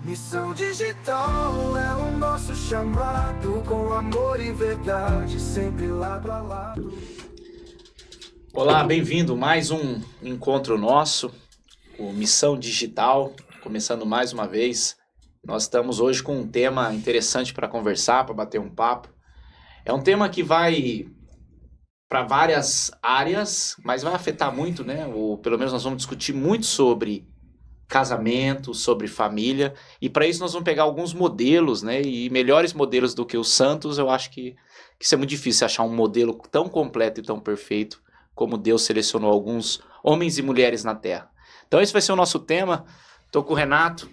Missão digital é o nosso chamado, com amor e verdade, sempre lado a lado. Olá, bem-vindo. Mais um encontro nosso, o Missão Digital, começando mais uma vez. Nós estamos hoje com um tema interessante para conversar, para bater um papo. É um tema que vai para várias áreas, mas vai afetar muito, né? Ou pelo menos nós vamos discutir muito sobre casamento, sobre família, e para isso nós vamos pegar alguns modelos, né? E melhores modelos do que os santos, eu acho que isso é muito difícil achar um modelo tão completo e tão perfeito como Deus selecionou alguns homens e mulheres na Terra. Então esse vai ser o nosso tema. Tô com o Renato.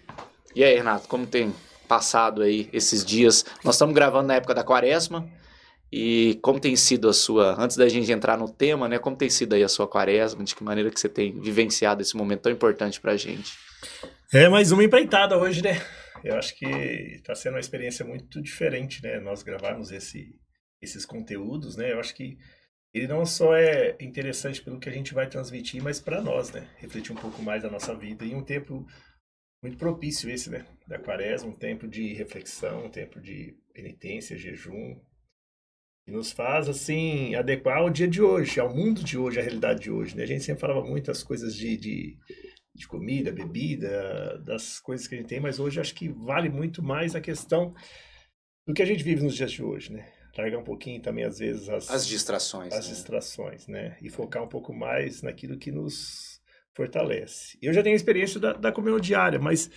E aí, Renato, como tem passado aí esses dias? Nós estamos gravando na época da Quaresma. E como tem sido a sua, antes da gente entrar no tema, né? Como tem sido aí a sua Quaresma? De que maneira que você tem vivenciado esse momento tão importante pra gente? É mais uma empreitada hoje, né? Eu acho que está sendo uma experiência muito diferente, né? Nós gravarmos esses conteúdos, né? Eu acho que ele não só é interessante pelo que a gente vai transmitir, mas para nós, né? Refletir um pouco mais a nossa vida e um tempo muito propício esse, né? Da Quaresma, um tempo de reflexão, um tempo de penitência, jejum, que nos faz, assim, adequar ao dia de hoje, ao mundo de hoje, à realidade de hoje, né? A gente sempre falava muito as coisas de comida, bebida, das coisas que a gente tem, mas hoje acho que vale muito mais a questão do que a gente vive nos dias de hoje, né? Largar um pouquinho também, às vezes, As distrações, as né? distrações, né? E focar um pouco mais naquilo que nos fortalece. Eu já tenho experiência da comunhão diária, mas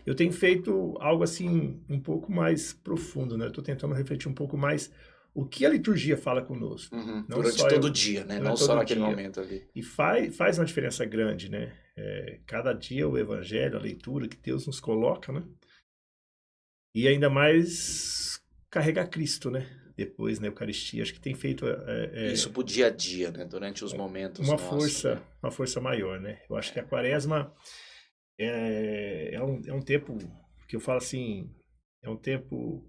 eu tenho feito algo assim um pouco mais profundo, né? Eu tô tentando refletir um pouco mais o que a liturgia fala conosco. Uhum. Não Durante só todo eu- o dia, né? Não durante só todo o naquele dia. momento ali. E faz uma diferença grande, né? Cada dia o evangelho, a leitura que Deus nos coloca, né? E ainda mais carregar Cristo, né? Depois na Eucaristia. Acho que tem feito Isso pro dia a dia, né? Durante os momentos uma nossos, né? força maior, né? Eu acho que a Quaresma é um tempo que eu falo assim, é um tempo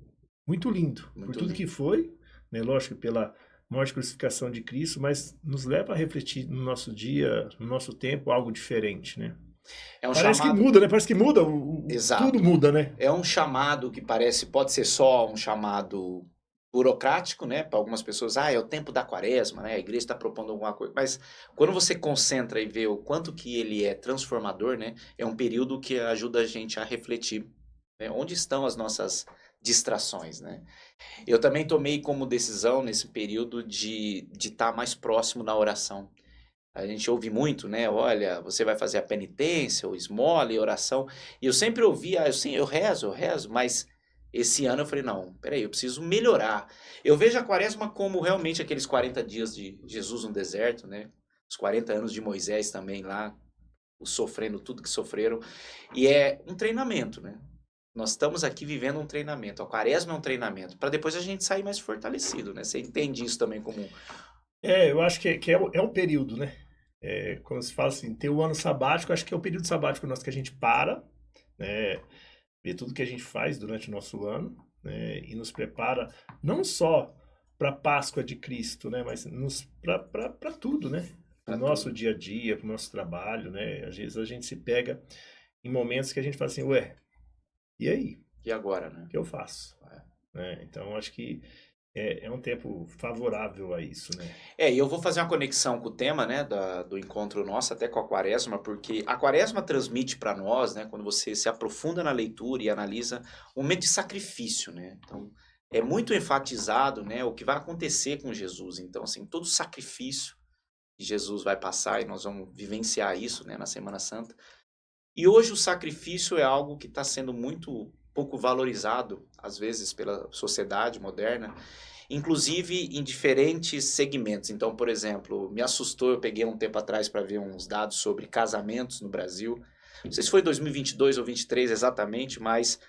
muito lindo, por Muito tudo lindo. que foi, né? Lógico, pela morte e crucificação de Cristo, mas nos leva a refletir no nosso dia, no nosso tempo, algo diferente, né? É um Parece que chamado. muda, né? Parece que muda, tudo Exato. muda, né? É um chamado que pode ser só um chamado burocrático, né? Para algumas pessoas, é o tempo da Quaresma, né? A igreja está propondo alguma coisa. Mas quando você concentra e vê o quanto que ele é transformador, né? É um período que ajuda a gente a refletir, né? Onde estão as nossas distrações, né? Eu também tomei como decisão nesse período de estar mais próximo na oração. A gente ouve muito, né? Olha, você vai fazer a penitência, o esmola e oração. E eu sempre ouvia, eu rezo, mas esse ano eu falei, não, peraí, eu preciso melhorar. Eu vejo a Quaresma como realmente aqueles 40 dias de Jesus no deserto, né? Os 40 anos de Moisés também lá, sofrendo tudo que sofreram. E é um treinamento, né? Nós estamos aqui vivendo um treinamento. A Quaresma é um treinamento, para depois a gente sair mais fortalecido, né? Você entende isso também como... Eu acho que é um período, né? Quando se fala assim, ter o ano sabático, acho que é o período sabático nosso que a gente para, né? Ver tudo que a gente faz durante o nosso ano, né? E nos prepara não só para a Páscoa de Cristo, né? Mas para tudo, né? Para Pra o nosso tudo. dia a dia, para o nosso trabalho, né? Às vezes a gente se pega em momentos que a gente fala assim, ué, e aí? E agora, né? O que eu faço? Né? Então, acho que é um tempo favorável a isso, né? E eu vou fazer uma conexão com o tema, né, do encontro nosso, até com a Quaresma, porque a Quaresma transmite para nós, né, quando você se aprofunda na leitura e analisa, um momento de sacrifício, né? Então, é muito enfatizado, né, o que vai acontecer com Jesus. Então, assim, todo sacrifício que Jesus vai passar, e nós vamos vivenciar isso, né, na Semana Santa. E hoje o sacrifício é algo que está sendo muito pouco valorizado, às vezes, pela sociedade moderna, inclusive em diferentes segmentos. Então, por exemplo, me assustou, eu peguei um tempo atrás para ver uns dados sobre casamentos no Brasil. Não sei se foi 2022 ou 2023 exatamente, mas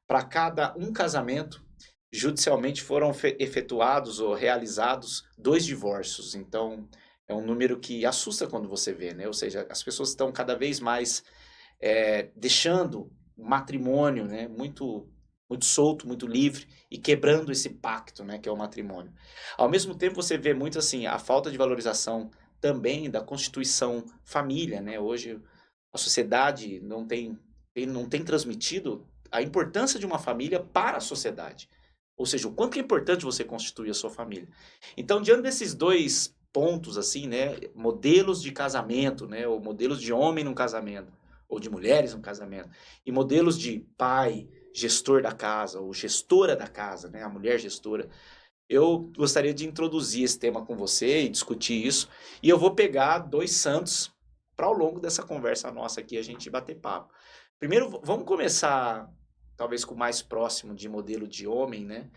para cada um casamento, judicialmente foram efetuados ou realizados 2 divórcios. Então, é um número que assusta quando você vê, né? Ou seja, as pessoas estão cada vez mais deixando o matrimônio, né, muito solto, muito livre e quebrando esse pacto, né, que é o matrimônio. Ao mesmo tempo, você vê muito assim a falta de valorização também da constituição família, né? Hoje a sociedade não tem transmitido a importância de uma família para a sociedade. Ou seja, o quanto é importante você constituir a sua família. Então, diante desses dois pontos, assim, né, modelos de casamento, né, ou modelos de homem num casamento, ou de mulheres num casamento, e modelos de pai, gestor da casa, ou gestora da casa, né, a mulher gestora, eu gostaria de introduzir esse tema com você e discutir isso, e eu vou pegar dois santos para ao longo dessa conversa nossa aqui a gente bater papo. Primeiro, vamos começar, talvez com o mais próximo de modelo de homem, né?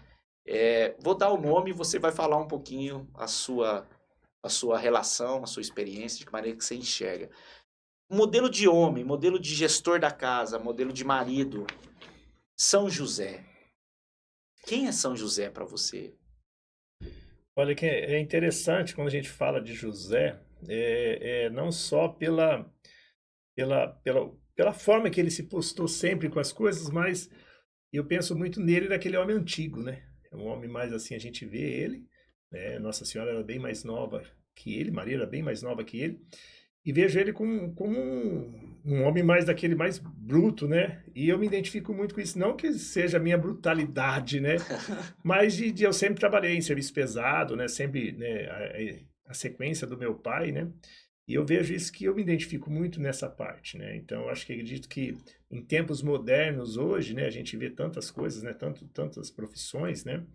Vou dar o nome e você vai falar um pouquinho a sua relação, a sua experiência, de que maneira que você enxerga. Modelo de homem, modelo de gestor da casa, modelo de marido. São José. Quem é São José para você? Olha, que é interessante quando a gente fala de José, não só pela forma que ele se postou sempre com as coisas, mas eu penso muito nele daquele homem antigo, né? É um homem mais assim, a gente vê ele, né? Nossa Senhora era bem mais nova que ele, Maria era bem mais nova que ele, e vejo ele como um homem mais daquele mais bruto, né? E eu me identifico muito com isso, não que seja a minha brutalidade, né? Mas de eu sempre trabalhei em serviço pesado, né? Sempre, né, a sequência do meu pai, né? E eu vejo isso que eu me identifico muito nessa parte, né? Então, eu acho que acredito que em tempos modernos hoje, né? A gente vê tantas coisas, né? Tantas profissões, né?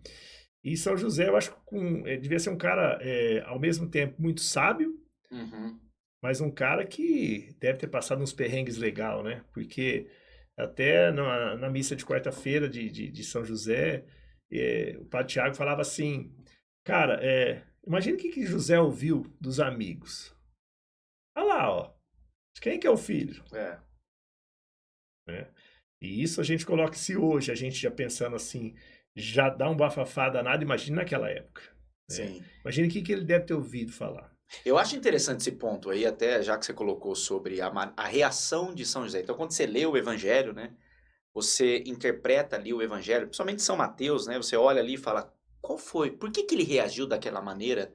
E São José, eu acho que devia ser um cara, ao mesmo tempo, muito sábio, Uhum. mas um cara que deve ter passado uns perrengues legal, né? Porque até na missa de quarta-feira de São José, o padre Tiago falava assim, cara, imagina o que José ouviu dos amigos. Olha lá, ó. Quem que é o filho? Né? E isso a gente coloca, se hoje a gente já pensando assim, já dá um bafafá danado, imagina naquela época. Né? Sim. Imagina o que ele deve ter ouvido falar. Eu acho interessante esse ponto aí, até já que você colocou sobre a reação de São José. Então, quando você lê o Evangelho, né? Você interpreta ali o Evangelho, principalmente São Mateus, né? Você olha ali e fala, qual foi? Por que ele reagiu daquela maneira?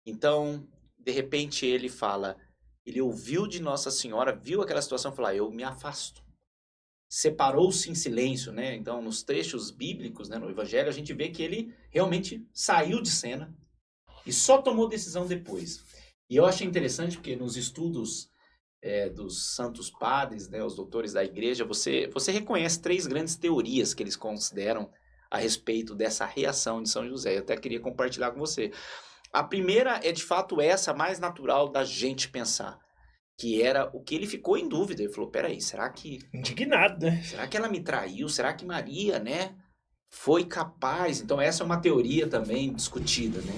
Então, de repente, ele fala, ele ouviu de Nossa Senhora, viu aquela situação e falou, eu me afasto. Separou-se em silêncio, né? Então, nos trechos bíblicos, né, no Evangelho, a gente vê que ele realmente saiu de cena e só tomou decisão depois. E eu achei interessante porque nos estudos dos santos padres, né, os doutores da igreja, você reconhece três grandes teorias que eles consideram a respeito dessa reação de São José. Eu até queria compartilhar com você. A primeira é de fato essa mais natural da gente pensar, que era o que ele ficou em dúvida. Ele falou, peraí, será que... Indignado, né? Será que ela me traiu? Será que Maria, né, foi capaz? Então essa é uma teoria também discutida, né?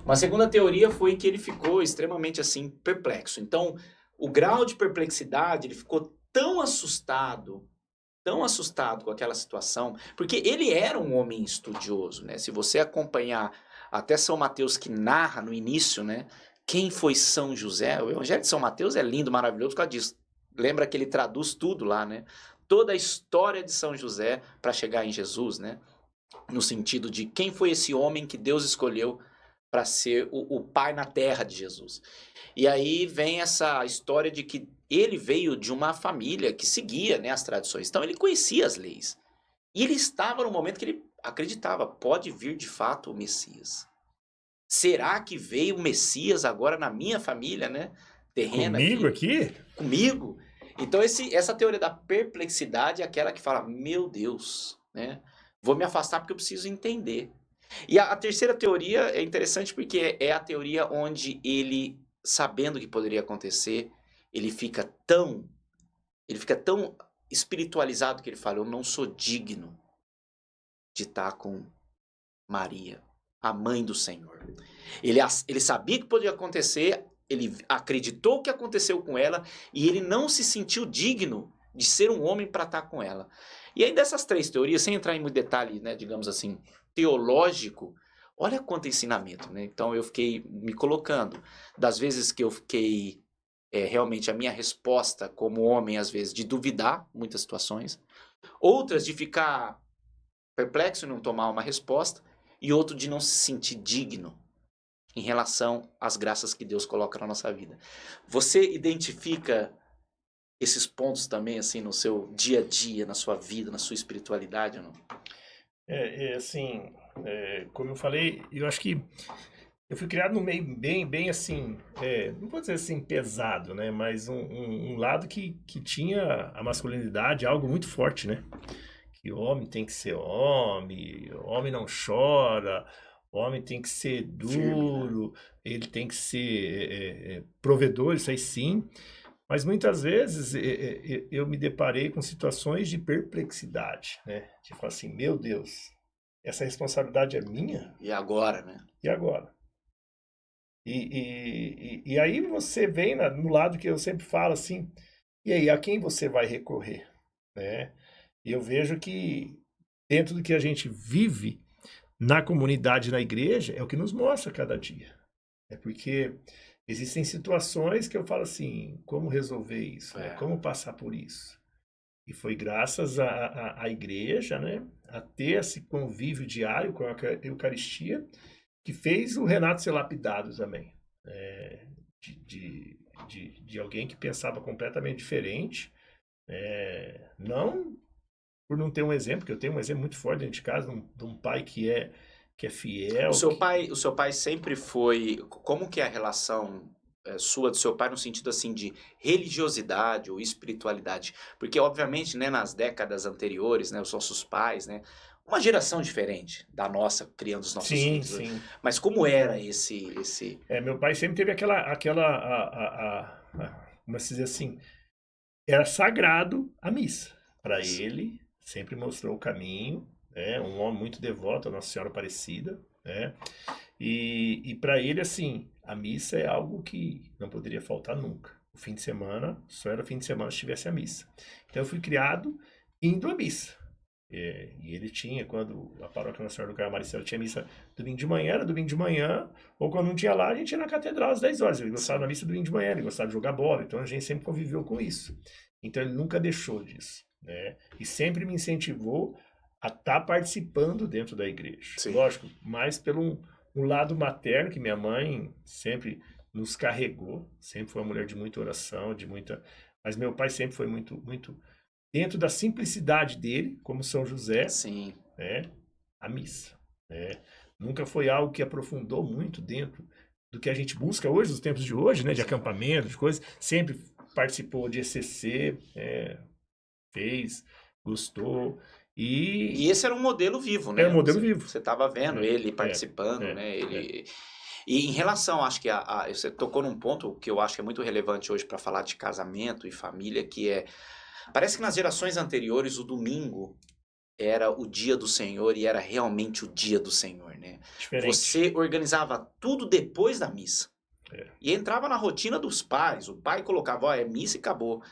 Uma segunda teoria foi que ele ficou extremamente assim perplexo. Então, o grau de perplexidade, ele ficou tão assustado com aquela situação, porque ele era um homem estudioso, né? Se você acompanhar até São Mateus que narra no início, né, quem foi São José, o Evangelho de São Mateus é lindo, maravilhoso por causa disso. Lembra que ele traduz tudo lá, né? Toda a história de São José para chegar em Jesus, né? No sentido de quem foi esse homem que Deus escolheu para ser o pai na terra de Jesus. E aí vem essa história de que ele veio de uma família que seguia, né, as tradições. Então ele conhecia as leis. E ele estava no momento que ele acreditava, pode vir de fato o Messias. Será que veio o Messias agora na minha família, né? Terrena Comigo aqui? Comigo. Então essa teoria da perplexidade é aquela que fala, meu Deus, né? Vou me afastar porque eu preciso entender. E a terceira teoria é interessante porque é a teoria onde ele, sabendo o que poderia acontecer, ele fica tão espiritualizado que ele fala, eu não sou digno de estar com Maria, a mãe do Senhor. Ele sabia que poderia acontecer, ele acreditou que aconteceu com ela e ele não se sentiu digno de ser um homem para estar com ela. E aí dessas três teorias, sem entrar em muito detalhe, né, digamos assim, teológico, olha quanto ensinamento, né? Então eu fiquei me colocando, das vezes que eu fiquei realmente a minha resposta como homem, às vezes, de duvidar muitas situações, outras de ficar perplexo e não tomar uma resposta, e outro de não se sentir digno em relação às graças que Deus coloca na nossa vida. Você identifica esses pontos também, assim, no seu dia a dia, na sua vida, na sua espiritualidade, ou não? Assim, como eu falei, eu acho que eu fui criado num meio bem assim, não vou dizer assim pesado, né? Mas um lado que tinha a masculinidade algo muito forte, né? Que homem tem que ser homem não chora, homem tem que ser Firme, né? duro, ele tem que ser provedor, isso aí sim. Mas muitas vezes eu me deparei com situações de perplexidade, né? De falar assim, meu Deus, essa responsabilidade é minha? E agora, né? E agora? E aí você vem no lado que eu sempre falo assim, e aí, a quem você vai recorrer? Né? E eu vejo que dentro do que a gente vive na comunidade, na igreja, é o que nos mostra cada dia. É porque existem situações que eu falo assim, como resolver isso? Né? É. Como passar por isso? E foi graças à igreja, né, a ter esse convívio diário com a Eucaristia, que fez o Renato ser lapidado também. É, de alguém que pensava completamente diferente. Não por não ter um exemplo, porque eu tenho um exemplo muito forte dentro de casa, de um pai que é fiel. O seu pai sempre foi. Como que é a relação sua do seu pai no sentido assim de religiosidade ou espiritualidade? Porque obviamente, né, nas décadas anteriores, né, os nossos pais, né, uma geração diferente da nossa criando os nossos Sim, filhos. sim. Mas como era esse? Meu pai sempre teve como se diz assim, era sagrado a missa. Para ele, sempre mostrou o caminho, né? Um homem muito devoto a Nossa Senhora Aparecida, né? E para ele, assim, a missa é algo que não poderia faltar nunca. O fim de semana, só era fim de semana se tivesse a missa. Então eu fui criado indo à missa. E ele tinha, quando a paróquia Nossa Senhora do Carmo Maricela tinha missa domingo de manhã, era domingo de manhã, ou quando não tinha lá, a gente ia na catedral às 10 horas. Ele gostava da missa domingo de manhã, ele gostava de jogar bola, então a gente sempre conviveu com isso. Então ele nunca deixou disso, né? E sempre me incentivou a estar participando dentro da igreja. Sim. Lógico, mais pelo um lado materno, que minha mãe sempre nos carregou, sempre foi uma mulher de muita oração, de muita... Mas meu pai sempre foi muito dentro da simplicidade dele, como São José, Sim. né, a missa. Né? Nunca foi algo que aprofundou muito dentro do que a gente busca hoje, nos tempos de hoje, né, de acampamento, de coisas. Sempre participou de ECC, fez, gostou. E esse era um modelo vivo, né? Era um modelo vivo. Você estava vendo ele participando, né? E em relação, acho que você tocou num ponto que eu acho que é muito relevante hoje para falar de casamento e família, que é parece que nas gerações anteriores o domingo era o dia do Senhor e era realmente o dia do Senhor, né? Diferente. Você organizava tudo depois da missa. E entrava na rotina dos pais. O pai colocava, ó, é missa e acabou.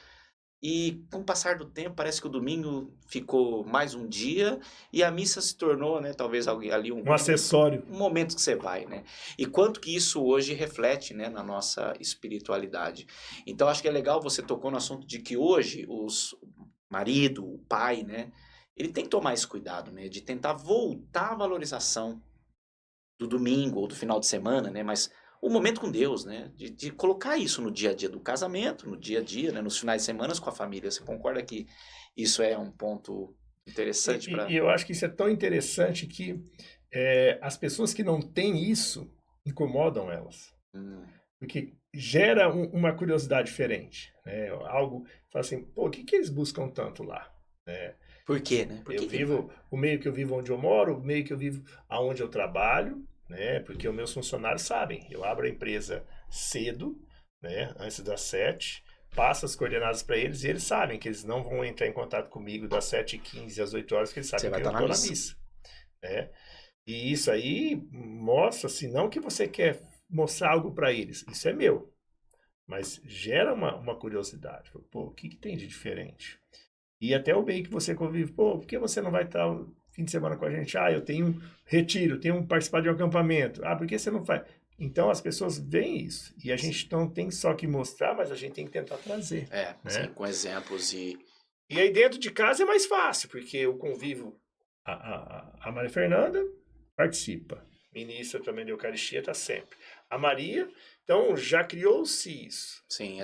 E com o passar do tempo, parece que o domingo ficou mais um dia e a missa se tornou, né, talvez ali um acessório. Um momento que você vai, né? E quanto que isso hoje reflete, né, na nossa espiritualidade. Então, acho que é legal, você tocou no assunto de que hoje o marido, o pai, né, ele tem que tomar esse cuidado, né, de tentar voltar à valorização do domingo ou do final de semana, né, mas o momento com Deus, né? De colocar isso no dia a dia do casamento, no dia a dia, né? Nos finais de semana com a família. Você concorda que isso é um ponto interessante para... E eu acho que isso é tão interessante que as pessoas que não têm isso incomodam elas. Porque gera uma curiosidade diferente. Né? Algo, fala assim, pô, o que eles buscam tanto lá? Por quê, né? O meio que eu vivo onde eu moro, o meio que eu vivo aonde eu trabalho, né? Porque os meus funcionários sabem, eu abro a empresa cedo, né? Antes das 7, passo as coordenadas para eles e eles sabem que eles não vão entrar em contato comigo das 7h15 às 8 horas, que eles sabem que eu estou na missa. Né? E isso aí mostra, assim, não que você quer mostrar algo para eles, isso é meu, mas gera uma curiosidade. Pô, o que tem de diferente? E até o meio que você convive, pô, por que você não vai estar fim de semana com a gente? Ah, eu tenho um retiro, tenho participar de um acampamento. Ah, por que você não faz? Então as pessoas veem isso. E a gente não tem só que mostrar, mas a gente tem que tentar trazer. Né? Sim, com exemplos e... E aí dentro de casa é mais fácil, porque o convívio, a Maria Fernanda participa. Ministra também da Eucaristia, está sempre. a Maria. Então, já criou-se isso. Sim,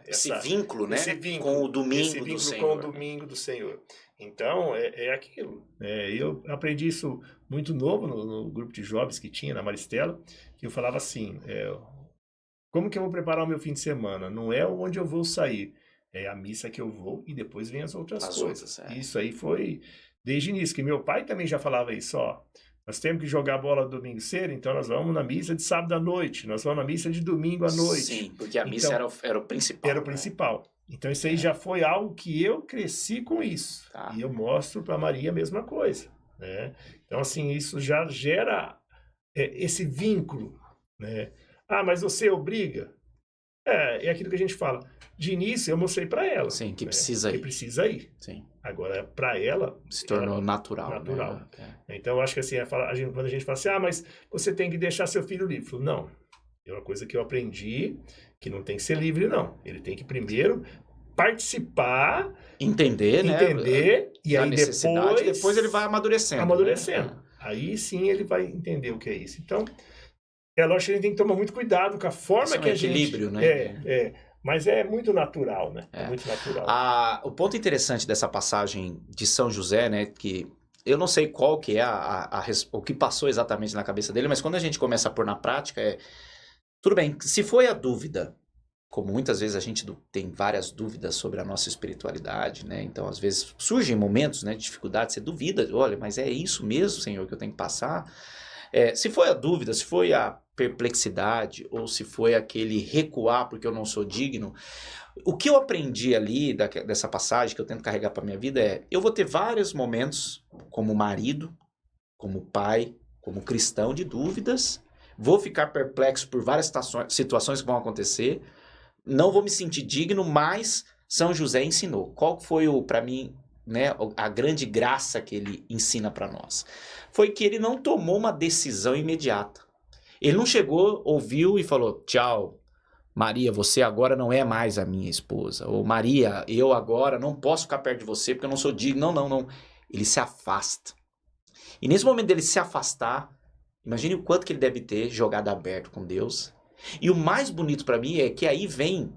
esse vínculo, né? Com o domingo do Senhor. Com o domingo do Senhor. Então, é aquilo. Eu aprendi isso muito novo no grupo de jovens que tinha, na Maristela, que eu falava assim, como que eu vou preparar o meu fim de semana? Não é onde eu vou sair, é a missa que eu vou e depois vem as outras coisas. Isso aí foi desde o início, que meu pai também já falava isso, nós temos que jogar bola domingo cedo, então nós vamos na missa de sábado à noite, nós vamos na missa de domingo à noite. Sim, porque a missa era o principal. Era o principal. Então isso aí já foi algo que eu cresci com isso. Tá. E eu mostro para Maria a mesma coisa. Né? Então assim, isso já gera esse vínculo. Né? Mas você obriga? É aquilo que a gente fala. De início eu mostrei para ela. Sim, que precisa ir. Que precisa ir. Sim. Agora, para ela... Se tornou natural. Né? É. Então, eu acho que assim, quando a gente fala assim, mas você tem que deixar seu filho livre. Eu falo, não. É uma coisa que eu aprendi, que não tem que ser livre, não. Ele tem que primeiro participar... Entender, né? E aí depois ele vai amadurecendo. Né? Aí sim ele vai entender o que é isso. Então, é lógico que a gente tem que tomar muito cuidado com a forma que a gente... equilíbrio, né? Mas é muito natural, né? É muito natural. O ponto interessante dessa passagem de São José, né? Que eu não sei qual que é o que passou exatamente na cabeça dele, mas quando a gente começa a pôr na prática, tudo bem, se foi a dúvida, como muitas vezes a gente tem várias dúvidas sobre a nossa espiritualidade, né? Então, às vezes, surgem momentos, né, de dificuldade, você duvida, olha, mas é isso mesmo, Senhor, que eu tenho que passar? Se foi a dúvida, se foi a perplexidade, ou se foi aquele recuar porque eu não sou digno, o que eu aprendi ali dessa passagem, que eu tento carregar para minha vida eu vou ter vários momentos, como marido, como pai, como cristão, de dúvidas, vou ficar perplexo por várias situações que vão acontecer, não vou me sentir digno, mas São José ensinou. Qual foi, para mim, né, a grande graça que ele ensina para nós? Foi que ele não tomou uma decisão imediata. Ele não chegou, ouviu e falou, tchau, Maria, você agora não é mais a minha esposa. Ou Maria, eu agora não posso ficar perto de você porque eu não sou digno. Não. Ele se afasta. E nesse momento dele se afastar, imagine o quanto que ele deve ter jogado aberto com Deus. E o mais bonito para mim é que aí vem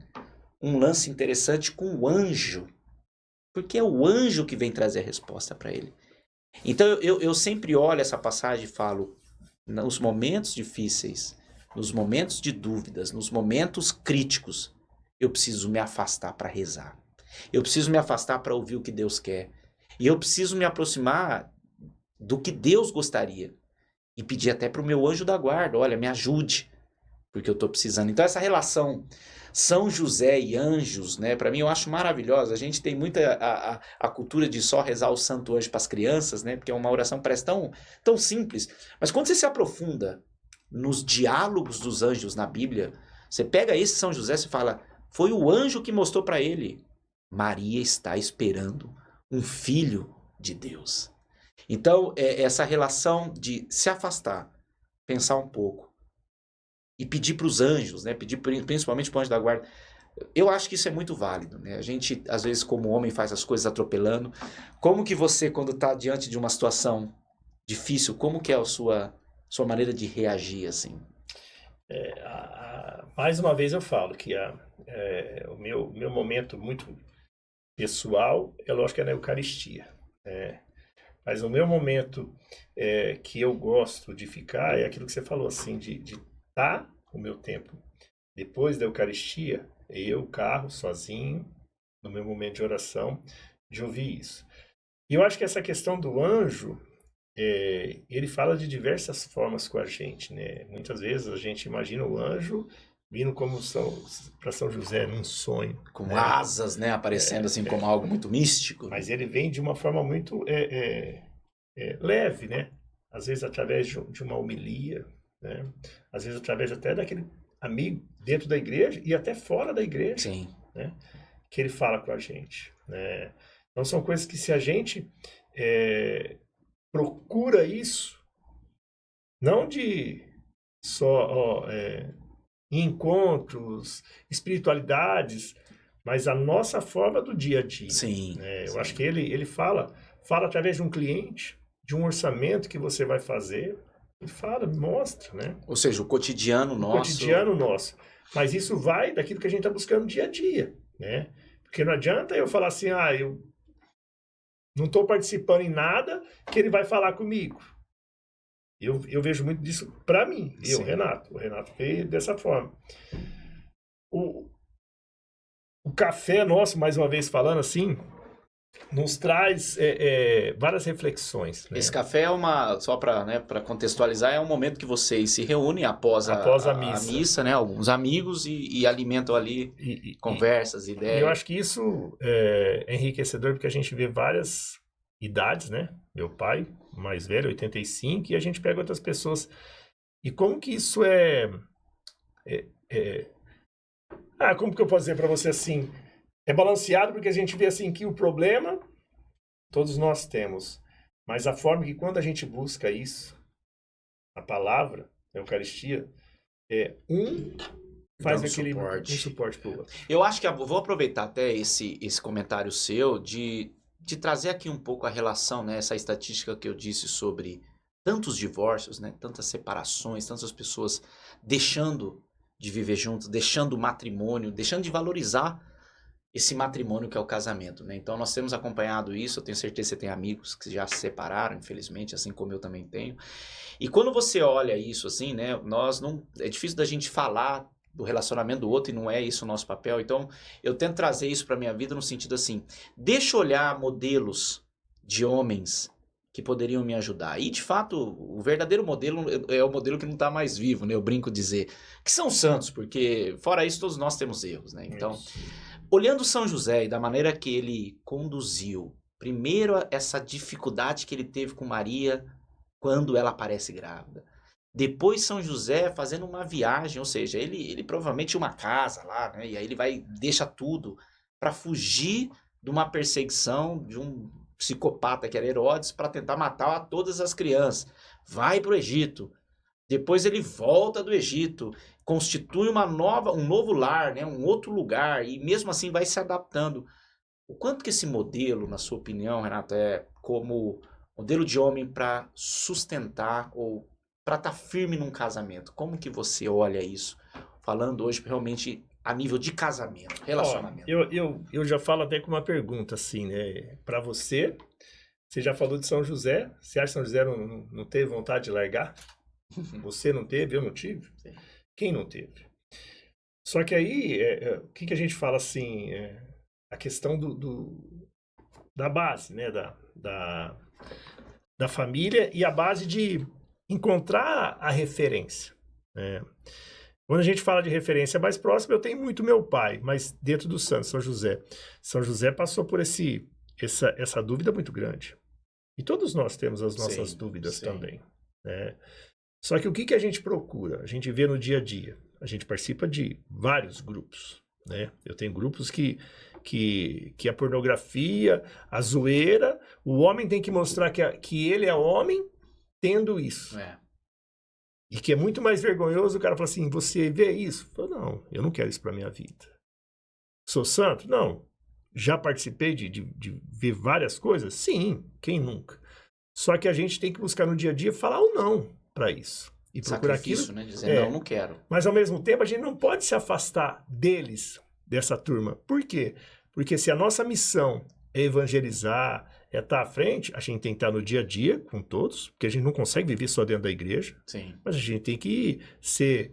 um lance interessante com o anjo. Porque é o anjo que vem trazer a resposta para ele. Então eu sempre olho essa passagem e falo, nos momentos difíceis, nos momentos de dúvidas, nos momentos críticos, eu preciso me afastar para rezar. Eu preciso me afastar para ouvir o que Deus quer. E eu preciso me aproximar do que Deus gostaria. E pedir até para o meu anjo da guarda, olha, me ajude, porque eu estou precisando. Então essa relação São José e anjos, né, para mim eu acho maravilhosa. A gente tem muita a cultura de só rezar o Santo Anjo para as crianças, né, porque é uma oração que parece tão simples. Mas quando você se aprofunda nos diálogos dos anjos na Bíblia, você pega esse São José e fala, foi o anjo que mostrou para ele, Maria está esperando um filho de Deus. Então, essa relação de se afastar, pensar um pouco, e pedir para os anjos, né? Pedir principalmente para o anjo da guarda. Eu acho que isso é muito válido, né? A gente, às vezes, como homem, faz as coisas atropelando. Como que você, quando está diante de uma situação difícil, como que é a sua maneira de reagir, assim? Mais uma vez eu falo que o meu momento muito pessoal, lógico que é na Eucaristia. Mas o meu momento que eu gosto de ficar é aquilo que você falou, assim, de estar o meu tempo depois da Eucaristia, carro, sozinho, no meu momento de oração, de ouvir isso. E eu acho que essa questão do anjo, ele fala de diversas formas com a gente, né? Muitas vezes a gente imagina o anjo vindo como para São José num sonho. Com asas, né? Aparecendo assim como algo muito místico. Mas ele vem de uma forma muito leve, né? Às vezes através de uma homilia, né? Às vezes através até daquele amigo dentro da igreja e até fora da igreja. Sim. Né? Que ele fala com a gente. Né? Então são coisas que se a gente procura isso, não de só encontros, espiritualidades, mas a nossa forma do dia a dia. Sim. Né? Eu acho que ele fala através de um cliente, de um orçamento que você vai fazer, Ele fala, mostra, né? Ou seja, o cotidiano O nosso... cotidiano nosso. Mas isso vai daquilo que a gente está buscando dia a dia, né? Porque não adianta eu falar assim, eu não estou participando em nada que ele vai falar comigo. Eu vejo muito disso para mim, Renato. O Renato veio dessa forma. O café nosso, mais uma vez falando assim, nos traz várias reflexões. Né? Esse café é só para contextualizar, é um momento que vocês se reúnem após a missa, né? Alguns amigos e alimentam ali conversas, ideias. Eu acho que isso é enriquecedor porque a gente vê várias idades, né? Meu pai, mais velho, 85, e a gente pega outras pessoas. E como que isso como que eu posso dizer para você assim? É balanceado porque a gente vê assim que o problema todos nós temos, mas a forma que quando a gente busca isso, a palavra, a Eucaristia, faz aquele suporte para o outro. Eu acho que vou aproveitar até esse comentário seu de trazer aqui um pouco a relação, né, essa estatística que eu disse sobre tantos divórcios, né, tantas separações, tantas pessoas deixando de viver juntos, deixando o matrimônio, deixando de valorizar esse matrimônio que é o casamento, né? Então nós temos acompanhado isso, eu tenho certeza que você tem amigos que já se separaram, infelizmente, assim como eu também tenho. E quando você olha isso assim, né, é difícil da gente falar do relacionamento do outro e não é isso o nosso papel. Então eu tento trazer isso para minha vida no sentido assim, deixa eu olhar modelos de homens que poderiam me ajudar. E, de fato, o verdadeiro modelo é o modelo que não está mais vivo, né? Eu brinco dizer que são santos, porque, fora isso, todos nós temos erros, né? Então, olhando São José e da maneira que ele conduziu, primeiro, essa dificuldade que ele teve com Maria quando ela aparece grávida. Depois, São José fazendo uma viagem, ou seja, ele provavelmente tinha uma casa lá, né? E aí ele deixa tudo para fugir de uma perseguição de um psicopata que era Herodes para tentar matar todas as crianças. Vai para o Egito. Depois ele volta do Egito, constitui um novo lar, né? Um outro lugar, e mesmo assim vai se adaptando. O quanto que esse modelo, na sua opinião, Renato, é como modelo de homem para sustentar ou para estar firme num casamento? Como que você olha isso? Falando hoje realmente a nível de casamento, relacionamento. Eu já falo até com uma pergunta assim, né? Para você já falou de São José. Você acha que São José não teve vontade de largar? Você não teve, eu não tive? Sim. Quem não teve? Só que aí, o que a gente fala assim, a questão da base, né? Da família e a base de encontrar a referência, né? Quando a gente fala de referência mais próxima, eu tenho muito meu pai, mas dentro do santo, São José. São José passou por essa dúvida muito grande. E todos nós temos as nossas dúvidas também, né? Só que o que a gente procura? A gente vê no dia a dia. A gente participa de vários grupos, né? Eu tenho grupos que a pornografia, a zoeira, o homem tem que mostrar que ele é homem tendo isso. E que é muito mais vergonhoso o cara falar assim, você vê isso? Eu falo, não, eu não quero isso para minha vida. Sou santo? Não. Já participei de ver várias coisas? Sim, quem nunca? Só que a gente tem que buscar no dia a dia falar ou não para isso. E procurar aquilo, né? Dizer, não quero. Mas ao mesmo tempo a gente não pode se afastar deles, dessa turma. Por quê? Porque se a nossa missão é evangelizar, é estar à frente, a gente tem que estar no dia a dia com todos, porque a gente não consegue viver só dentro da igreja. Sim. Mas a gente tem que ser,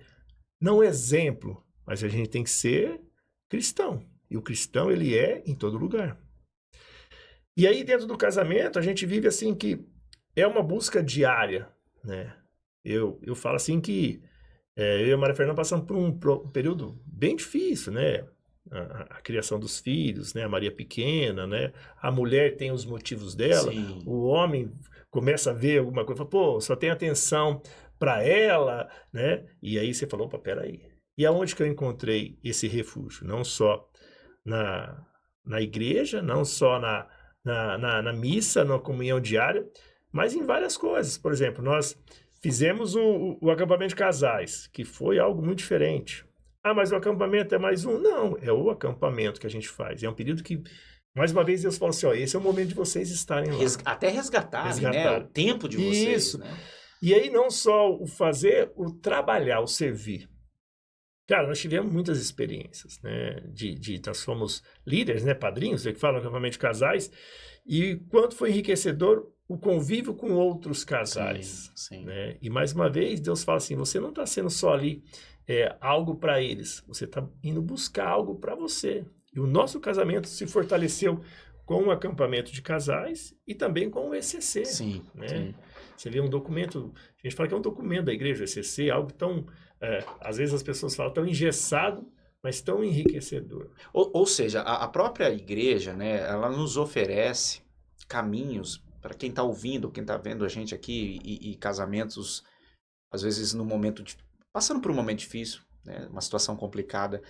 não exemplo, mas a gente tem que ser cristão. E o cristão, ele é em todo lugar. E aí, dentro do casamento, a gente vive assim que é uma busca diária, né? Eu falo assim que eu e a Maria Fernanda passamos por um período bem difícil, né? A criação dos filhos, né? A Maria pequena, né? A mulher tem os motivos dela. Sim. O homem começa a ver alguma coisa, fala, pô, só tem atenção para ela, né? E aí você falou, opa, peraí. E aonde que eu encontrei esse refúgio? Não só na igreja, não só na missa, na comunhão diária, mas em várias coisas. Por exemplo, nós fizemos o acampamento de casais, que foi algo muito diferente. Ah, mas o acampamento é mais um? Não, é o acampamento que a gente faz. É um período que, mais uma vez, Deus fala assim, ó, esse é o momento de vocês estarem lá. Até resgatarem, né? O tempo de vocês, isso. Né? E aí não só o fazer, o trabalhar, o servir. Cara, nós tivemos muitas experiências, né? Nós fomos líderes, né? Padrinhos, que falam acampamento de casais, e quanto foi enriquecedor o convívio com outros casais, Sim. né? E mais uma vez, Deus fala assim, você não está sendo só ali algo para eles, você está indo buscar algo para você. E o nosso casamento se fortaleceu com o acampamento de casais e também com o ECC, Sim, né? sim. Você lê um documento, a gente fala que é um documento da igreja, o ECC, algo tão, às vezes as pessoas falam tão engessado, mas tão enriquecedor. Ou seja, a própria igreja, né, ela nos oferece caminhos para quem está ouvindo, quem está vendo a gente aqui, e casamentos, às vezes, passando por um momento difícil, né, uma situação complicada.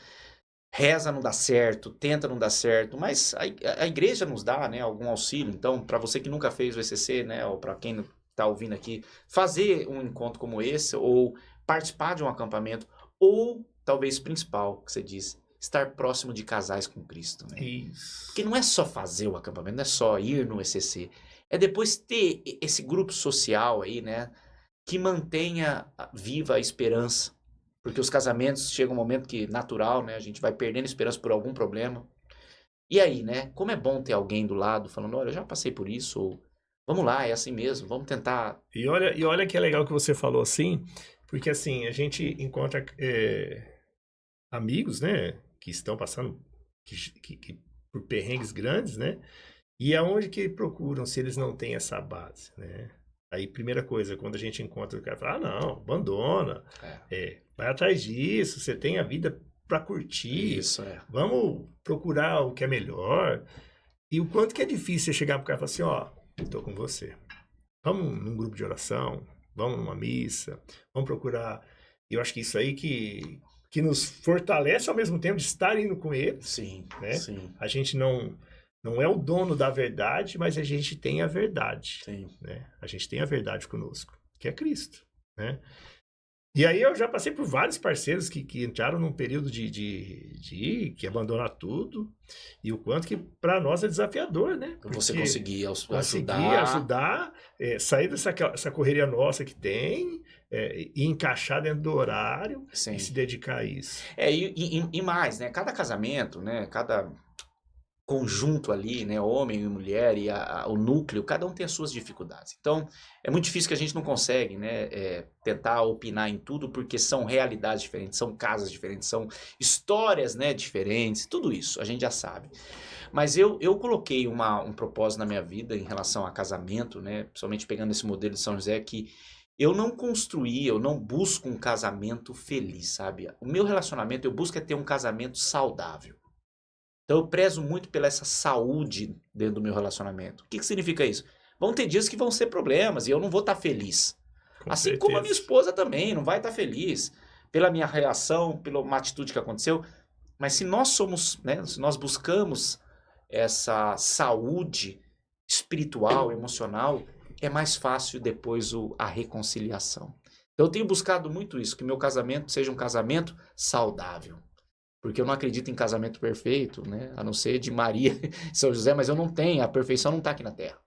Reza, não dá certo, tenta, não dá certo, mas a igreja nos dá, né, algum auxílio. Então, para você que nunca fez o ECC, né, ou para quem está ouvindo aqui, fazer um encontro como esse, ou participar de um acampamento, ou talvez principal, que você diz, estar próximo de casais com Cristo, né? Isso. Porque não é só fazer o acampamento, não é só ir no ECC, é depois ter esse grupo social aí, né, que mantenha viva a esperança. Porque os casamentos chega um momento que, natural, né? A gente vai perdendo esperança por algum problema. E aí, né? Como é bom ter alguém do lado falando, olha, eu já passei por isso, ou vamos lá, é assim mesmo, vamos tentar. E olha que é legal que você falou assim, porque assim, a gente encontra amigos, né? Que estão passando por perrengues grandes, né? E aonde que procuram se eles não têm essa base, né? Aí, primeira coisa, quando a gente encontra o cara, fala, não, abandona, vai atrás disso, você tem a vida para curtir, Isso, vamos procurar o que é melhor. E o quanto que é difícil você chegar pro cara e falar assim, ó, tô com você. Vamos num grupo de oração, vamos numa missa, vamos procurar. E eu acho que isso aí que nos fortalece ao mesmo tempo de estar indo com eles. Sim, né? sim. A gente não é o dono da verdade, mas a gente tem a verdade. Sim. Né? A gente tem a verdade conosco, que é Cristo. Né? E aí eu já passei por vários parceiros que entraram num período que abandonar tudo, e o quanto que para nós é desafiador, né? Porque Você conseguir ajudar, sair dessa correria nossa que tem, e encaixar dentro do horário. Sim. E se dedicar a isso. E mais, né? Cada casamento, né? Cada conjunto ali, né, homem e mulher e o núcleo, cada um tem as suas dificuldades. Então, é muito difícil que a gente não consegue, né, tentar opinar em tudo, porque são realidades diferentes, são casas diferentes, são histórias, né, diferentes, tudo isso a gente já sabe. Mas eu coloquei um propósito na minha vida em relação a casamento, né, principalmente pegando esse modelo de São José, que eu não busco um casamento feliz, sabe? O meu relacionamento, eu busco ter um casamento saudável. Então eu prezo muito pela essa saúde dentro do meu relacionamento. O que significa isso? Vão ter dias que vão ser problemas e eu não vou estar feliz. Assim como a minha esposa também não vai estar feliz pela minha reação, pela uma atitude que aconteceu. Mas se nós somos, né, se nós buscamos essa saúde espiritual, emocional, é mais fácil depois a reconciliação. Então eu tenho buscado muito isso, que meu casamento seja um casamento saudável. Porque eu não acredito em casamento perfeito, né? A não ser de Maria e São José, mas eu não tenho, a perfeição não está aqui na Terra.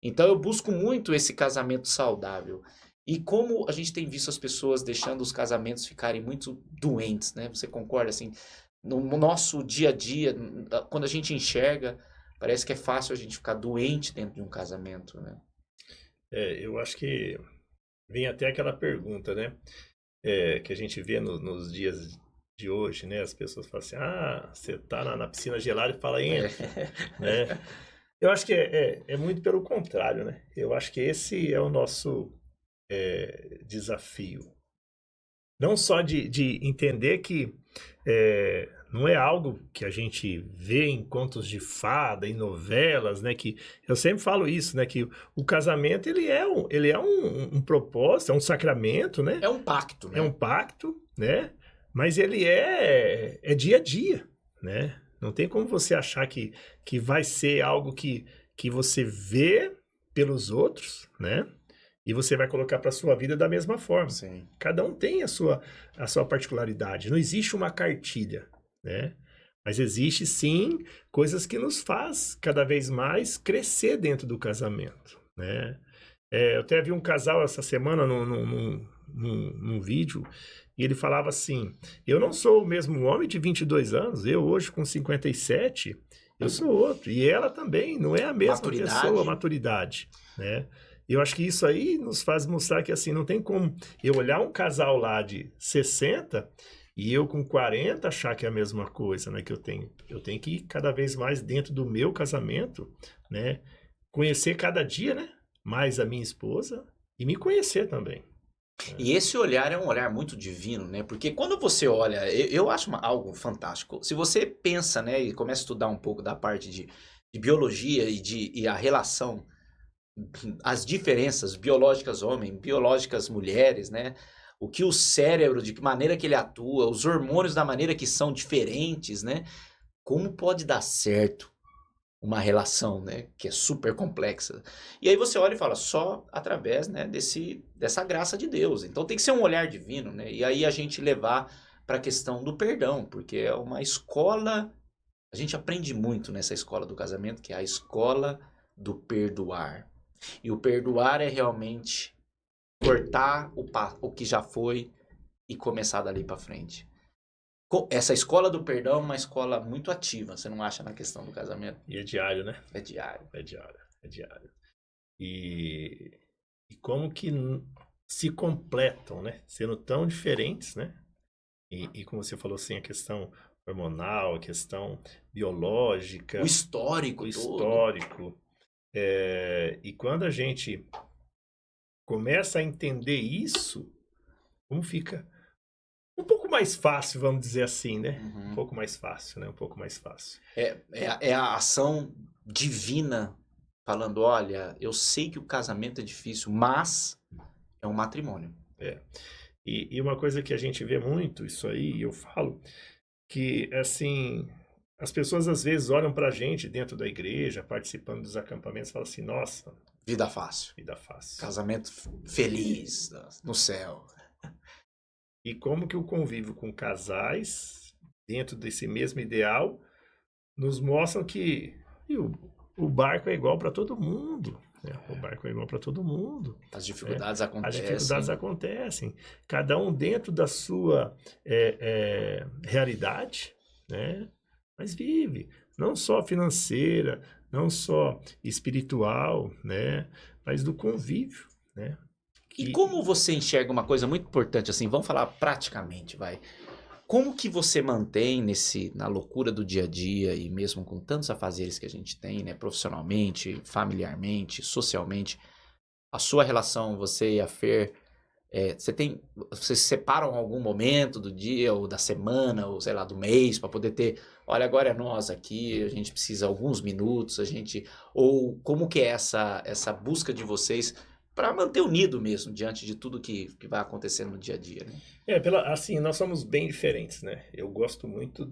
Então eu busco muito esse casamento saudável. E como a gente tem visto as pessoas deixando os casamentos ficarem muito doentes, né? Você concorda, assim? No nosso dia a dia, quando a gente enxerga, parece que é fácil a gente ficar doente dentro de um casamento, né? Eu acho que vem até aquela pergunta, né? Que a gente vê nos dias de hoje, né? As pessoas falam assim, você tá na piscina gelada e fala, entra, né? Eu acho que é muito pelo contrário, né? Eu acho que esse é o nosso desafio. Não só de entender que não é algo que a gente vê em contos de fada, em novelas, né? Que eu sempre falo isso, né? Que o casamento, ele é um propósito, é um sacramento, né? É um pacto, né? É um pacto, né? Mas ele é dia a dia, né? Não tem como você achar que vai ser algo que você vê pelos outros, né? E você vai colocar para a sua vida da mesma forma. Sim. Cada um tem a sua particularidade. Não existe uma cartilha, né? Mas existe, sim, coisas que nos faz cada vez mais crescer dentro do casamento, né? Eu até vi um casal essa semana num vídeo, e ele falava assim, eu não sou o mesmo homem de 22 anos, eu hoje com 57, eu sou outro. E ela também não é a mesma Maturidade. pessoa, maturidade, né? Eu acho que isso aí nos faz mostrar que assim, não tem como eu olhar um casal lá de 60 e eu com 40 achar que é a mesma coisa, né, que eu tenho. Eu tenho que ir cada vez mais dentro do meu casamento, né? Conhecer cada dia, né? Mais a minha esposa e me conhecer também. E esse olhar é um olhar muito divino, né? Porque quando você olha, eu acho algo fantástico. Se você pensa, né, e começa a estudar um pouco da parte de biologia e a relação, as diferenças biológicas homem, biológicas mulheres, né? O que o cérebro, de que maneira que ele atua, os hormônios da maneira que são diferentes, né? Como pode dar certo uma relação, né, que é super complexa. E aí você olha e fala, só através, né, dessa graça de Deus. Então tem que ser um olhar divino, né? E aí a gente levar para a questão do perdão, porque é uma escola, a gente aprende muito nessa escola do casamento, que é a escola do perdoar. E o perdoar é realmente cortar o que já foi e começar dali para frente. Essa escola do perdão é uma escola muito ativa, você não acha, na questão do casamento? E é diário, né? É diário. É diário, é diário. E como que se completam, né? Sendo tão diferentes, né? E como você falou assim, a questão hormonal, a questão biológica, O histórico o todo. histórico. E quando a gente começa a entender isso, como fica um pouco mais fácil, vamos dizer assim, né? Uhum. Um pouco mais fácil, né? Um pouco mais fácil. É a ação divina falando, olha, eu sei que o casamento é difícil, mas é um matrimônio. E uma coisa que a gente vê muito, isso aí, eu falo, que, assim, as pessoas às vezes olham pra gente dentro da igreja, participando dos acampamentos, e falam assim, nossa, Vida fácil. vida fácil. Casamento feliz no céu. E como que o convívio com casais, dentro desse mesmo ideal, nos mostram que o barco é igual para todo mundo. Né? O barco é igual para todo mundo. As dificuldades As acontecem. dificuldades acontecem. Cada um dentro da sua realidade, né? Mas vive. Não só financeira, não só espiritual, né? Mas do convívio, né? E como você enxerga uma coisa muito importante, assim, vamos falar praticamente, vai. Como que você mantém na loucura do dia a dia e mesmo com tantos afazeres que a gente tem, né, profissionalmente, familiarmente, socialmente, a sua relação, você e a Fer, vocês se separam em algum momento do dia ou da semana ou sei lá do mês para poder ter, olha, agora é nós aqui, a gente precisa alguns minutos, ou como que é essa busca de vocês para manter unido mesmo diante de tudo que vai acontecendo no dia a dia, né? Assim, nós somos bem diferentes, né? Eu gosto muito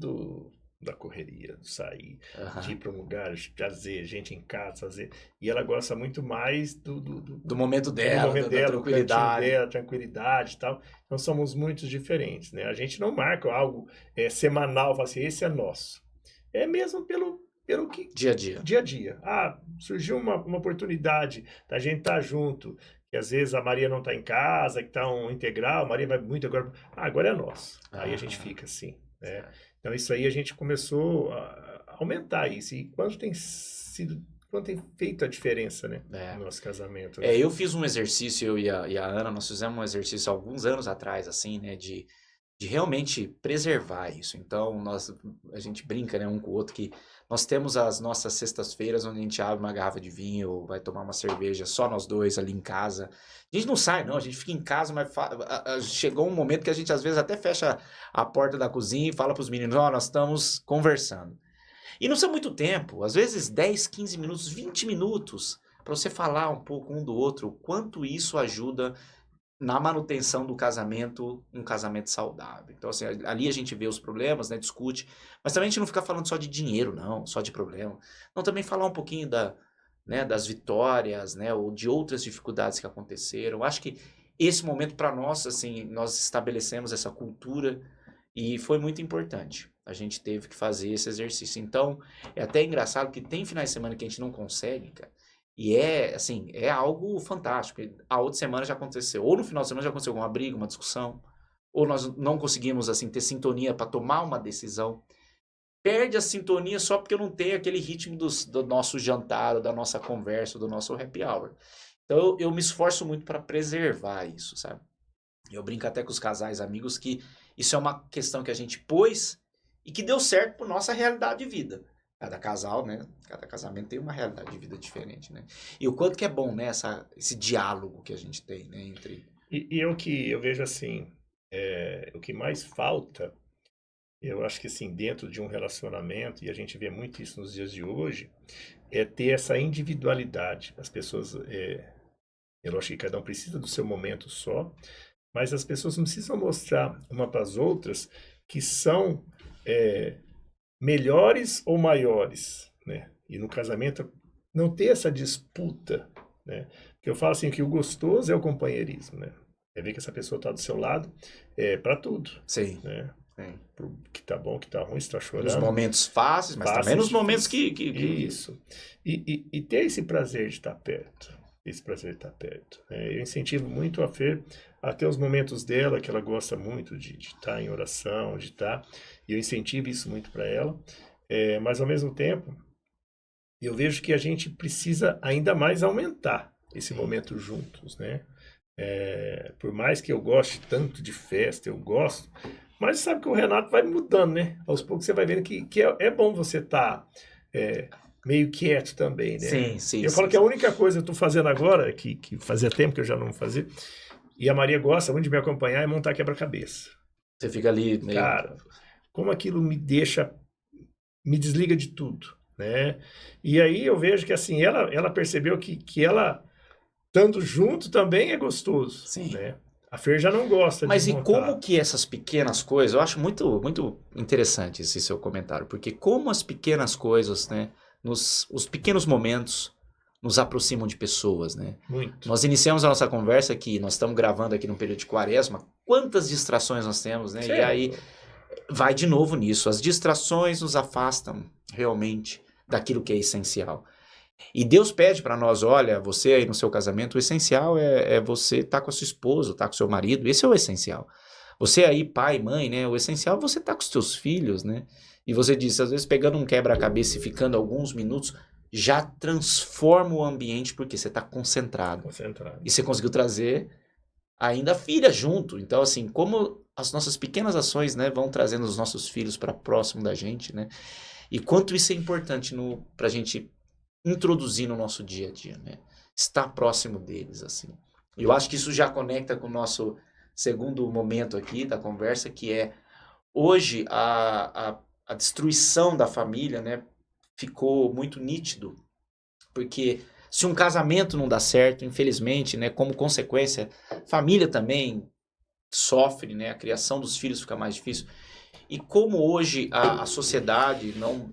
da correria, de sair, de ir para um lugar, de trazer gente em casa, fazer. E ela gosta muito mais Do momento dela, da tranquilidade. Dela, tranquilidade e tal. Então somos muito diferentes, né? A gente não marca algo semanal, fala assim, esse é nosso. É mesmo pelo que... Dia a dia. Dia a dia. Ah, surgiu uma oportunidade da gente estar junto, que às vezes a Maria não está em casa, que está um integral, a Maria vai muito agora. Ah, agora é nosso. Aí a gente fica assim, né? Então isso aí a gente começou a aumentar isso. E quanto tem feito a diferença, né? No nosso casamento. Né? Eu fiz um exercício, eu e a Ana, nós fizemos um exercício alguns anos atrás, assim, né? De realmente preservar isso. Então, a gente brinca, né, um com o outro, que nós temos as nossas sextas-feiras onde a gente abre uma garrafa de vinho ou vai tomar uma cerveja, só nós dois ali em casa. A gente não sai, não, a gente fica em casa, mas chegou um momento que a gente às vezes até fecha a porta da cozinha e fala para os meninos, nós estamos conversando. E não são muito tempo, às vezes 10, 15 minutos, 20 minutos, para você falar um pouco um do outro, o quanto isso ajuda na manutenção do casamento, um casamento saudável. Então, assim, ali a gente vê os problemas, né, discute, mas também a gente não fica falando só de dinheiro, não, só de problema. Não, também falar um pouquinho das vitórias, né, ou de outras dificuldades que aconteceram. Acho que esse momento para nós, assim, nós estabelecemos essa cultura e foi muito importante. A gente teve que fazer esse exercício. Então, é até engraçado que tem finais de semana que a gente não consegue, cara. E assim, é algo fantástico. A outra semana já aconteceu, ou no final de semana já aconteceu alguma briga, uma discussão, ou nós não conseguimos, assim, ter sintonia para tomar uma decisão. Perde a sintonia só porque eu não tenho aquele ritmo do nosso jantar, ou da nossa conversa, do nosso happy hour. Então eu me esforço muito para preservar isso, sabe? Eu brinco até com os casais amigos que isso é uma questão que a gente pôs e que deu certo por nossa realidade de vida. Cada casal, né? Cada casamento tem uma realidade de vida diferente, né? E o quanto que é bom, né? Esse diálogo que a gente tem, né? Entre... E o que eu vejo assim, o que mais falta, eu acho que assim, dentro de um relacionamento, e a gente vê muito isso nos dias de hoje, é ter essa individualidade. As pessoas, eu acho que cada um precisa do seu momento só, mas as pessoas não precisam mostrar uma para as outras que são melhores ou maiores, né? E no casamento não ter essa disputa, né? Porque eu falo assim que o gostoso é o companheirismo, né? É ver que essa pessoa está do seu lado para tudo, Sim, né? sim. Que tá bom, que tá ruim, se tá Nos chorando. momentos fáceis, mas também nos momentos que... Isso. E ter esse prazer de estar perto. Esse prazer de estar perto. Eu incentivo muito a Fer a ter os momentos dela, que ela gosta muito de estar em oração, de estar. E eu incentivo isso muito para ela. Mas, ao mesmo tempo, eu vejo que a gente precisa ainda mais aumentar esse momento juntos, né? Por mais que eu goste tanto de festa, eu gosto, mas sabe que o Renato vai mudando, né? Aos poucos você vai vendo que é bom você estar meio quieto também, né? Sim, sim. Eu falo que a única coisa que eu tô fazendo agora, que fazia tempo que eu já não fazia, e a Maria gosta muito de me acompanhar, é montar quebra-cabeça. Você fica ali meio... Cara, como aquilo me desliga de tudo, né? E aí eu vejo que assim, ela percebeu que ela, estando junto também é gostoso, Sim. né? A Fer já não gosta Mas de e montar. como que essas pequenas coisas, eu acho muito, muito interessante esse seu comentário, porque como as pequenas coisas, né, os pequenos momentos nos aproximam de pessoas, né? Muito. Nós iniciamos a nossa conversa aqui, nós estamos gravando aqui no período de quaresma, quantas distrações nós temos, né? Certo. E aí vai de novo nisso, as distrações nos afastam realmente daquilo que é essencial. E Deus pede para nós, olha, você aí no seu casamento, o essencial é você estar com a sua esposa, estar com o seu marido, esse é o essencial. Você aí, pai, mãe, né, o essencial é você estar com os seus filhos, né? E você disse, às vezes pegando um quebra-cabeça e ficando alguns minutos, já transforma o ambiente porque você está concentrado. E você conseguiu trazer ainda a filha junto. Então, assim, como as nossas pequenas ações, né, vão trazendo os nossos filhos para próximo da gente, né? E quanto isso é importante para a gente introduzir no nosso dia a dia, né? Estar próximo deles, assim. Eu acho que isso já conecta com o nosso segundo momento aqui da conversa, que é hoje a destruição da família, né? Ficou muito nítido, porque se um casamento não dá certo, infelizmente, né? Como consequência, família também sofre, né? A criação dos filhos fica mais difícil. E como hoje a sociedade não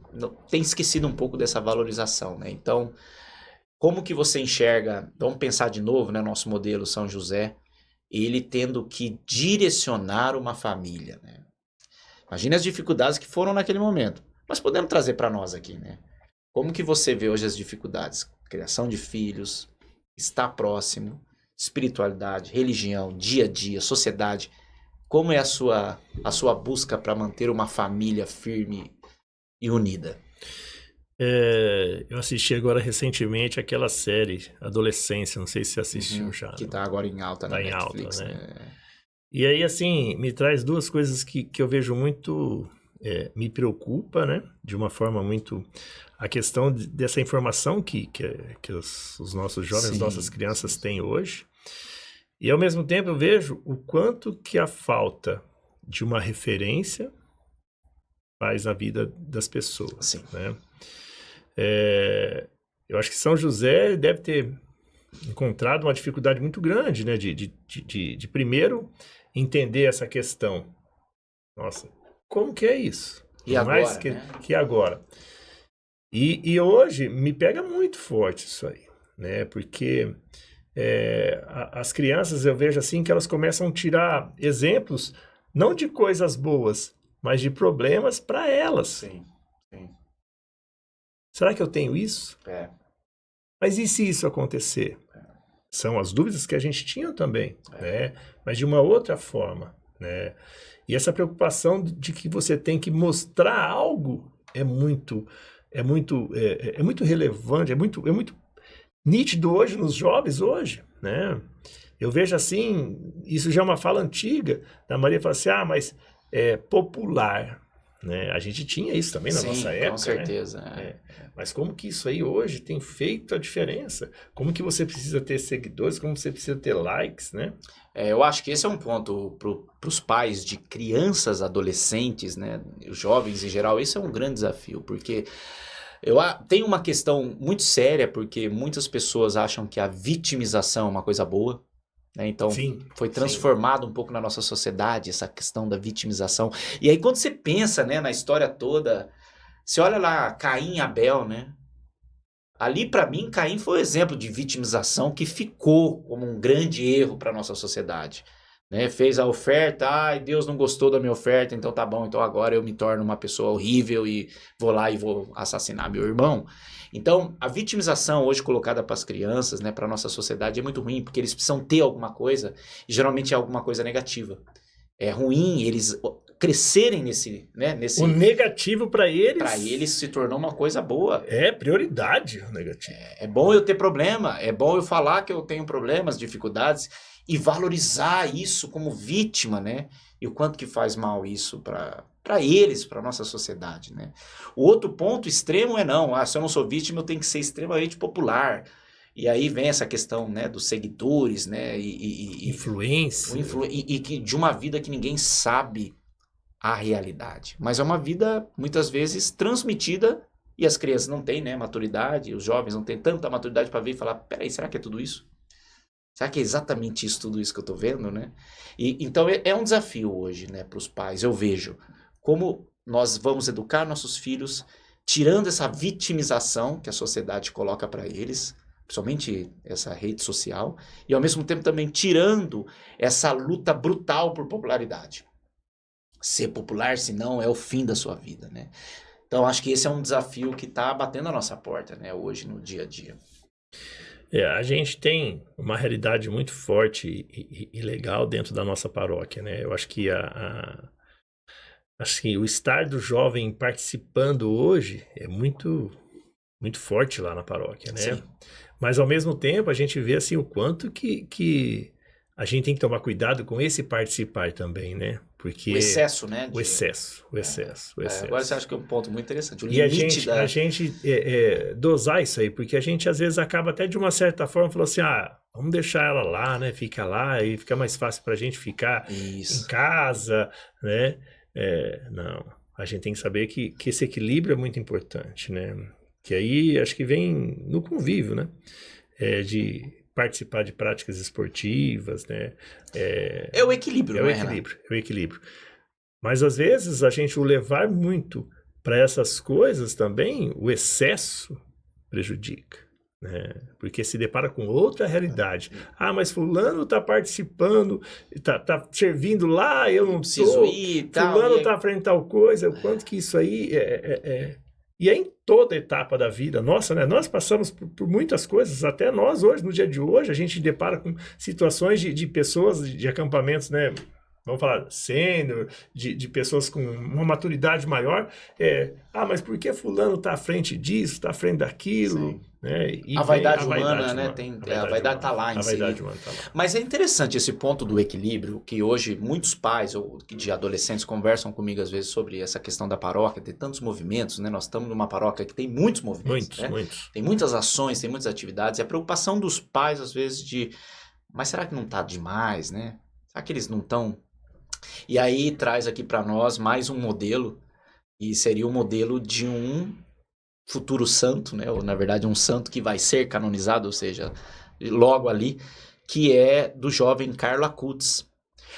tem esquecido um pouco dessa valorização, né? Então, como que você enxerga, vamos pensar de novo, né? Nosso modelo São José, ele tendo que direcionar uma família, né? Imagine as dificuldades que foram naquele momento. Mas podemos trazer para nós aqui, né? Como que você vê hoje as dificuldades? Criação de filhos, estar próximo, espiritualidade, religião, dia a dia, sociedade. Como é a sua busca para manter uma família firme e unida? Eu assisti agora recentemente aquela série Adolescência, não sei se você assistiu já. Que tá agora em alta na Netflix, em alta, né? E aí, assim, me traz duas coisas que eu vejo muito, me preocupa, né? De uma forma muito... A questão dessa informação que os nossos jovens, nossas crianças têm hoje. E, ao mesmo tempo, eu vejo o quanto que a falta de uma referência faz na vida das pessoas. Sim. Né? Eu acho que São José deve ter encontrado uma dificuldade muito grande, né? De primeiro entender essa questão. Nossa, como que é isso? E agora, mais né? que agora. E hoje me pega muito forte isso aí, né? Porque as crianças, eu vejo assim que elas começam a tirar exemplos, não de coisas boas, mas de problemas para elas. Sim, sim. Será que eu tenho isso? Mas e se isso acontecer? São as dúvidas que a gente tinha também, né? Mas de uma outra forma, né? E essa preocupação de que você tem que mostrar algo é muito relevante, é muito nítido hoje nos jovens hoje, né? Eu vejo assim, isso já é uma fala antiga da Maria, fala assim, mas é popular, né? A gente tinha isso também na nossa época, com certeza. né? Mas como que isso aí hoje tem feito a diferença? Como que você precisa ter seguidores, como você precisa ter likes, né? Eu acho que esse é um ponto para os pais de crianças, adolescentes, né? Os jovens em geral, esse é um grande desafio, porque tem uma questão muito séria, porque muitas pessoas acham que a vitimização é uma coisa boa, né? Então, foi transformado um pouco na nossa sociedade essa questão da vitimização. E aí, quando você pensa, né, na história toda, você olha lá Caim e Abel, né? Ali, para mim, Caim foi um exemplo de vitimização que ficou como um grande erro para a nossa sociedade. Né? Fez a oferta, Deus não gostou da minha oferta, então tá bom, então agora eu me torno uma pessoa horrível e vou lá e vou assassinar meu irmão. Então, a vitimização hoje colocada para as crianças, né, para a nossa sociedade, é muito ruim, porque eles precisam ter alguma coisa, e geralmente é alguma coisa negativa. É ruim eles crescerem nesse... O negativo para eles... Para eles se tornou uma coisa boa. É prioridade o negativo. É bom eu ter problema, é bom eu falar que eu tenho problemas, dificuldades, e valorizar isso como vítima, né? E o quanto que faz mal isso para eles, para a nossa sociedade, né? O outro ponto extremo é se eu não sou vítima, eu tenho que ser extremamente popular. E aí vem essa questão, né, dos seguidores, né? Influência. E de uma vida que ninguém sabe a realidade. Mas é uma vida, muitas vezes, transmitida, e as crianças não têm, né, maturidade, os jovens não têm tanta maturidade para ver e falar, peraí, será que é tudo isso? Será que é exatamente isso, tudo isso que eu estou vendo, né? Então é um desafio hoje, né, para os pais. Eu vejo como nós vamos educar nossos filhos tirando essa vitimização que a sociedade coloca para eles, principalmente essa rede social, e ao mesmo tempo também tirando essa luta brutal por popularidade. Ser popular, senão, é o fim da sua vida, né? Então, acho que esse é um desafio que está batendo a nossa porta, né, hoje, no dia a dia. A gente tem uma realidade muito forte e legal dentro da nossa paróquia, né? Eu acho que assim, o estar do jovem participando hoje é muito, muito forte lá na paróquia, né? Sim. Mas, ao mesmo tempo, a gente vê assim, o quanto que a gente tem que tomar cuidado com esse participar também, né? Porque o excesso, né? O excesso. Agora você acha que é um ponto muito interessante. E a gente dosar isso aí, porque a gente às vezes acaba até de uma certa forma falando assim, vamos deixar ela lá, né? Fica lá e fica mais fácil pra gente ficar em casa, né? Não, a gente tem que saber que esse equilíbrio é muito importante, né? Que aí acho que vem no convívio, né? De participar de práticas esportivas, né? É o equilíbrio, é o equilíbrio. Mas às vezes a gente o levar muito para essas coisas também, o excesso prejudica, né? Porque se depara com outra realidade. Mas fulano está participando, tá servindo lá, eu não preciso ir, fulano está fazendo tal coisa, o quanto que isso aí E é em toda etapa da vida nossa, né? Nós passamos por muitas coisas, até nós hoje, no dia de hoje, a gente depara com situações de pessoas de acampamentos, né? Vamos falar sênior, de pessoas com uma maturidade maior. Mas por que fulano está à frente disso, está à frente daquilo? Né? A vaidade humana, né? A vaidade está lá em si. Mas é interessante esse ponto do equilíbrio, que hoje muitos pais ou de adolescentes conversam comigo às vezes sobre essa questão da paróquia, ter tantos movimentos, né? Nós estamos numa paróquia que tem muitos movimentos, muitos. Tem muitas ações, tem muitas atividades, e a preocupação dos pais às vezes mas será que não está demais, né? Será que eles não estão... E aí traz aqui para nós mais um modelo, e seria o modelo de um futuro santo, né? Ou na verdade um santo que vai ser canonizado, ou seja, logo ali, que é do jovem Carlo Acutis.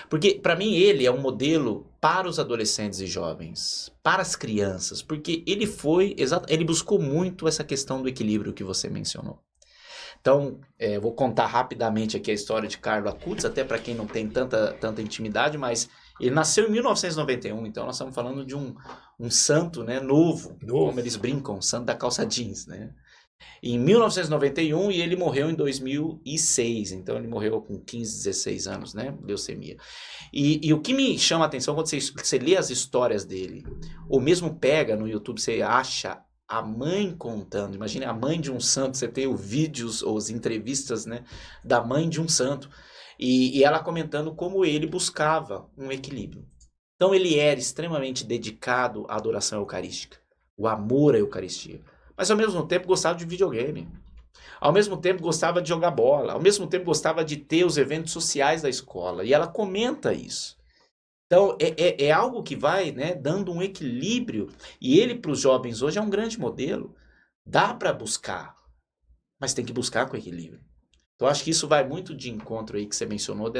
Porque para mim ele é um modelo para os adolescentes e jovens, para as crianças, porque ele buscou muito essa questão do equilíbrio que você mencionou. Então, vou contar rapidamente aqui a história de Carlo Acutis, até para quem não tem tanta intimidade, mas ele nasceu em 1991, então nós estamos falando de um santo, né, novo, como eles brincam, santo da calça jeans, né? em 1991 e ele morreu em 2006. Então ele morreu com 15, 16 anos, né? Leucemia. E o que me chama a atenção quando você lê as histórias dele, ou mesmo pega no YouTube, você acha a mãe contando. Imagine a mãe de um santo, você tem os vídeos ou as entrevistas, né, da mãe de um santo. E ela comentando como ele buscava um equilíbrio. Então ele era extremamente dedicado à adoração eucarística, o amor à Eucaristia. Mas ao mesmo tempo gostava de videogame. Ao mesmo tempo gostava de jogar bola. Ao mesmo tempo gostava de ter os eventos sociais da escola. E ela comenta isso. Então é algo que vai, né, dando um equilíbrio. E ele para os jovens hoje é um grande modelo. Dá para buscar, mas tem que buscar com equilíbrio. Então acho que isso vai muito de encontro aí que você mencionou,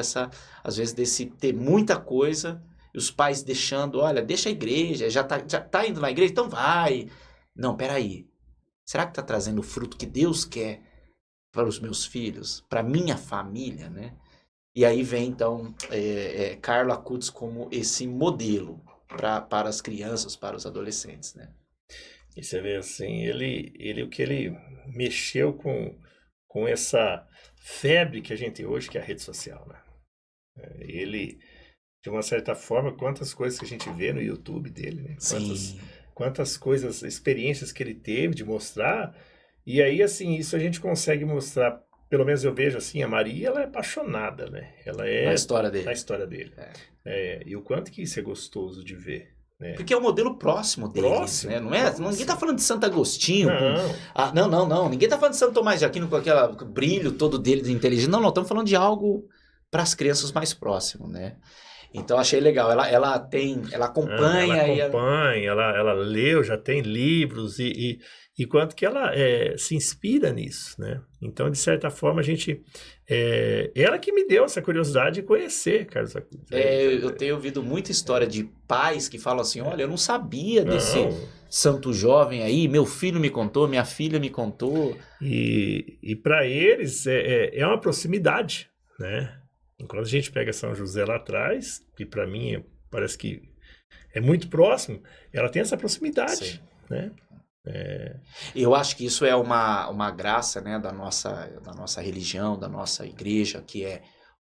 às vezes desse ter muita coisa e os pais deixando, olha, deixa a igreja, já tá indo na igreja, então vai. Não, peraí. Será que está trazendo o fruto que Deus quer para os meus filhos, para minha família, né? E aí vem, então, Carlo Acutis como esse modelo para as crianças, para os adolescentes, né? E você vê assim, o que ele mexeu com essa febre que a gente tem hoje, que é a rede social, né? Ele, de uma certa forma, quantas coisas que a gente vê no YouTube dele, né? Quantas coisas, experiências que ele teve de mostrar. E aí, assim, isso a gente consegue mostrar, pelo menos eu vejo assim, a Maria, ela é apaixonada, né? Ela é... Na história dele. Na história dele. E o quanto que isso é gostoso de ver, né? Porque é o modelo próximo deles, né? Não é? Ninguém tá falando de Santo Agostinho. Não. Ninguém tá falando de Santo Tomás de Aquino com aquele brilho todo dele de inteligência. Não, estamos falando de algo para as crianças mais próximo, né? Então achei legal. Ela acompanha. Ela leu, já tem livros e quanto que ela se inspira nisso, né? Então, de certa forma, a gente... ela que me deu essa curiosidade de conhecer Carlos Acutis. Eu tenho ouvido muita história de pais que falam assim, olha, eu não sabia desse santo jovem aí, meu filho me contou, minha filha me contou. E para eles é uma proximidade, né? Enquanto a gente pega São José lá atrás, que para mim parece que é muito próximo, ela tem essa proximidade, né? Eu acho que isso é uma graça, né, da nossa religião, da nossa igreja, que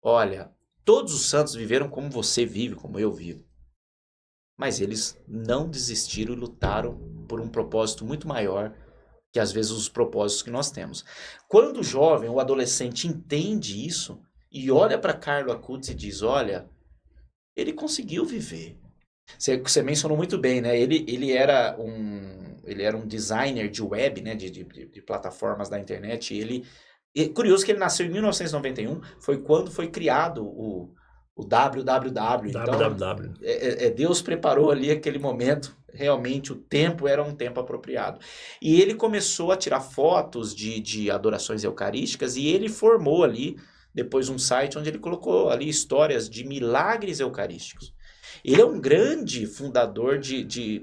olha, todos os santos viveram como você vive, como eu vivo. Mas eles não desistiram e lutaram por um propósito muito maior que às vezes os propósitos que nós temos. Quando o jovem ou adolescente entende isso e olha para Carlo Acutis e diz, olha, ele conseguiu viver. Você mencionou muito bem, né? Ele era um designer de web, né? De plataformas da internet. É curioso que ele nasceu em 1991, foi quando foi criado o www. Então, Deus preparou ali aquele momento, realmente o tempo era um tempo apropriado. E ele começou a tirar fotos de adorações eucarísticas e ele formou ali, depois um site onde ele colocou ali histórias de milagres eucarísticos. Ele é um grande fundador de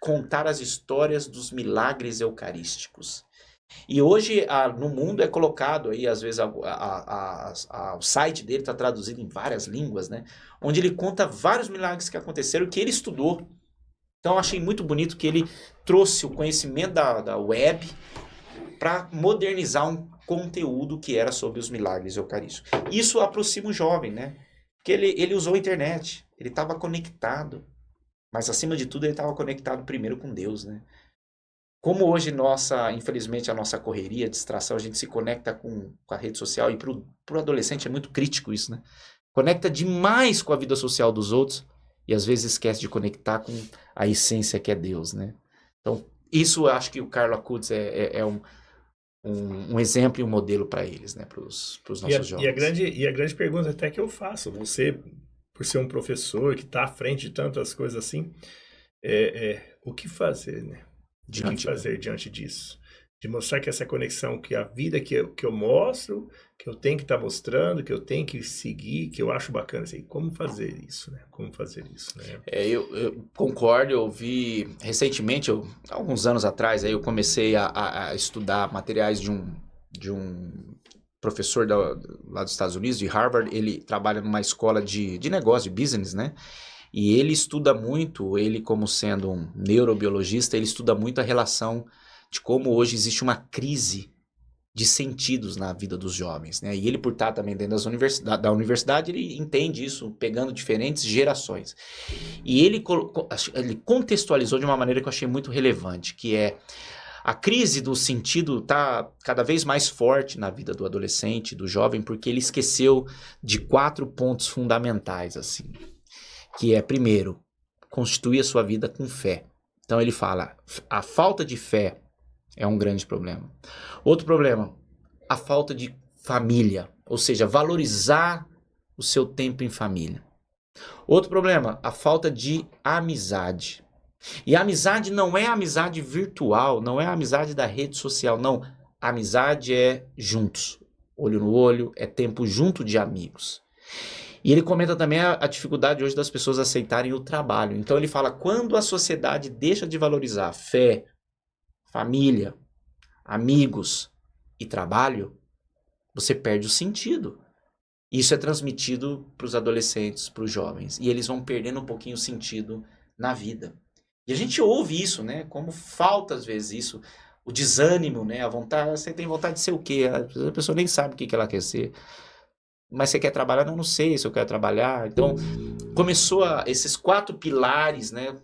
contar as histórias dos milagres eucarísticos. E hoje no mundo é colocado aí, às vezes o site dele está traduzido em várias línguas, né? Onde ele conta vários milagres que aconteceram que ele estudou. Então eu achei muito bonito que ele trouxe o conhecimento da web para modernizar um conteúdo que era sobre os milagres eucarísticos. Isso aproxima o jovem, né? Porque ele usou a internet, ele estava conectado. Mas acima de tudo ele estava conectado primeiro com Deus, né? Como hoje, infelizmente, a nossa correria, a distração, a gente se conecta com a rede social, e pro adolescente é muito crítico isso, né? Conecta demais com a vida social dos outros e às vezes esquece de conectar com a essência que é Deus, né? Então, isso eu acho que o Carlo Acutis é um exemplo e um modelo para eles, né? Para os nossos jovens. E a grande pergunta até que eu faço, você, por ser um professor que está à frente de tantas coisas assim, o que fazer, né? O que fazer diante disso? De mostrar que essa conexão, que a vida que eu mostro, que eu tenho que estar mostrando, que eu tenho que seguir, que eu acho bacana. Assim, como fazer isso, né? Como fazer isso, né? Eu concordo, eu vi recentemente, alguns anos atrás, aí eu comecei a estudar materiais de um professor lá dos Estados Unidos, de Harvard. Ele trabalha numa escola de negócio, de business, né? E ele estuda muito, ele como sendo um neurobiologista, ele estuda muito a relação de como hoje existe uma crise de sentidos na vida dos jovens, né? E ele, por estar também dentro da universidade, ele entende isso, pegando diferentes gerações. E ele contextualizou de uma maneira que eu achei muito relevante, que é a crise do sentido está cada vez mais forte na vida do adolescente, do jovem, porque ele esqueceu de 4 pontos fundamentais, assim, que é, primeiro, constituir a sua vida com fé. Então ele fala, a falta de fé é um grande problema. Outro problema, a falta de família, ou seja, valorizar o seu tempo em família. Outro problema, a falta de amizade. E a amizade não é a amizade virtual, não é a amizade da rede social, não. A amizade é juntos, olho no olho, é tempo junto de amigos. E ele comenta também a dificuldade hoje das pessoas aceitarem o trabalho. Então ele fala, quando a sociedade deixa de valorizar fé, família, amigos e trabalho, você perde o sentido. Isso é transmitido para os adolescentes, para os jovens. E eles vão perdendo um pouquinho o sentido na vida. E a gente ouve isso, né? Como falta às vezes isso, o desânimo, né? A vontade, você tem vontade de ser o quê? A pessoa nem sabe o que ela quer ser. Mas você quer trabalhar? Não sei se eu quero trabalhar. Então, começou esses 4 pilares, né?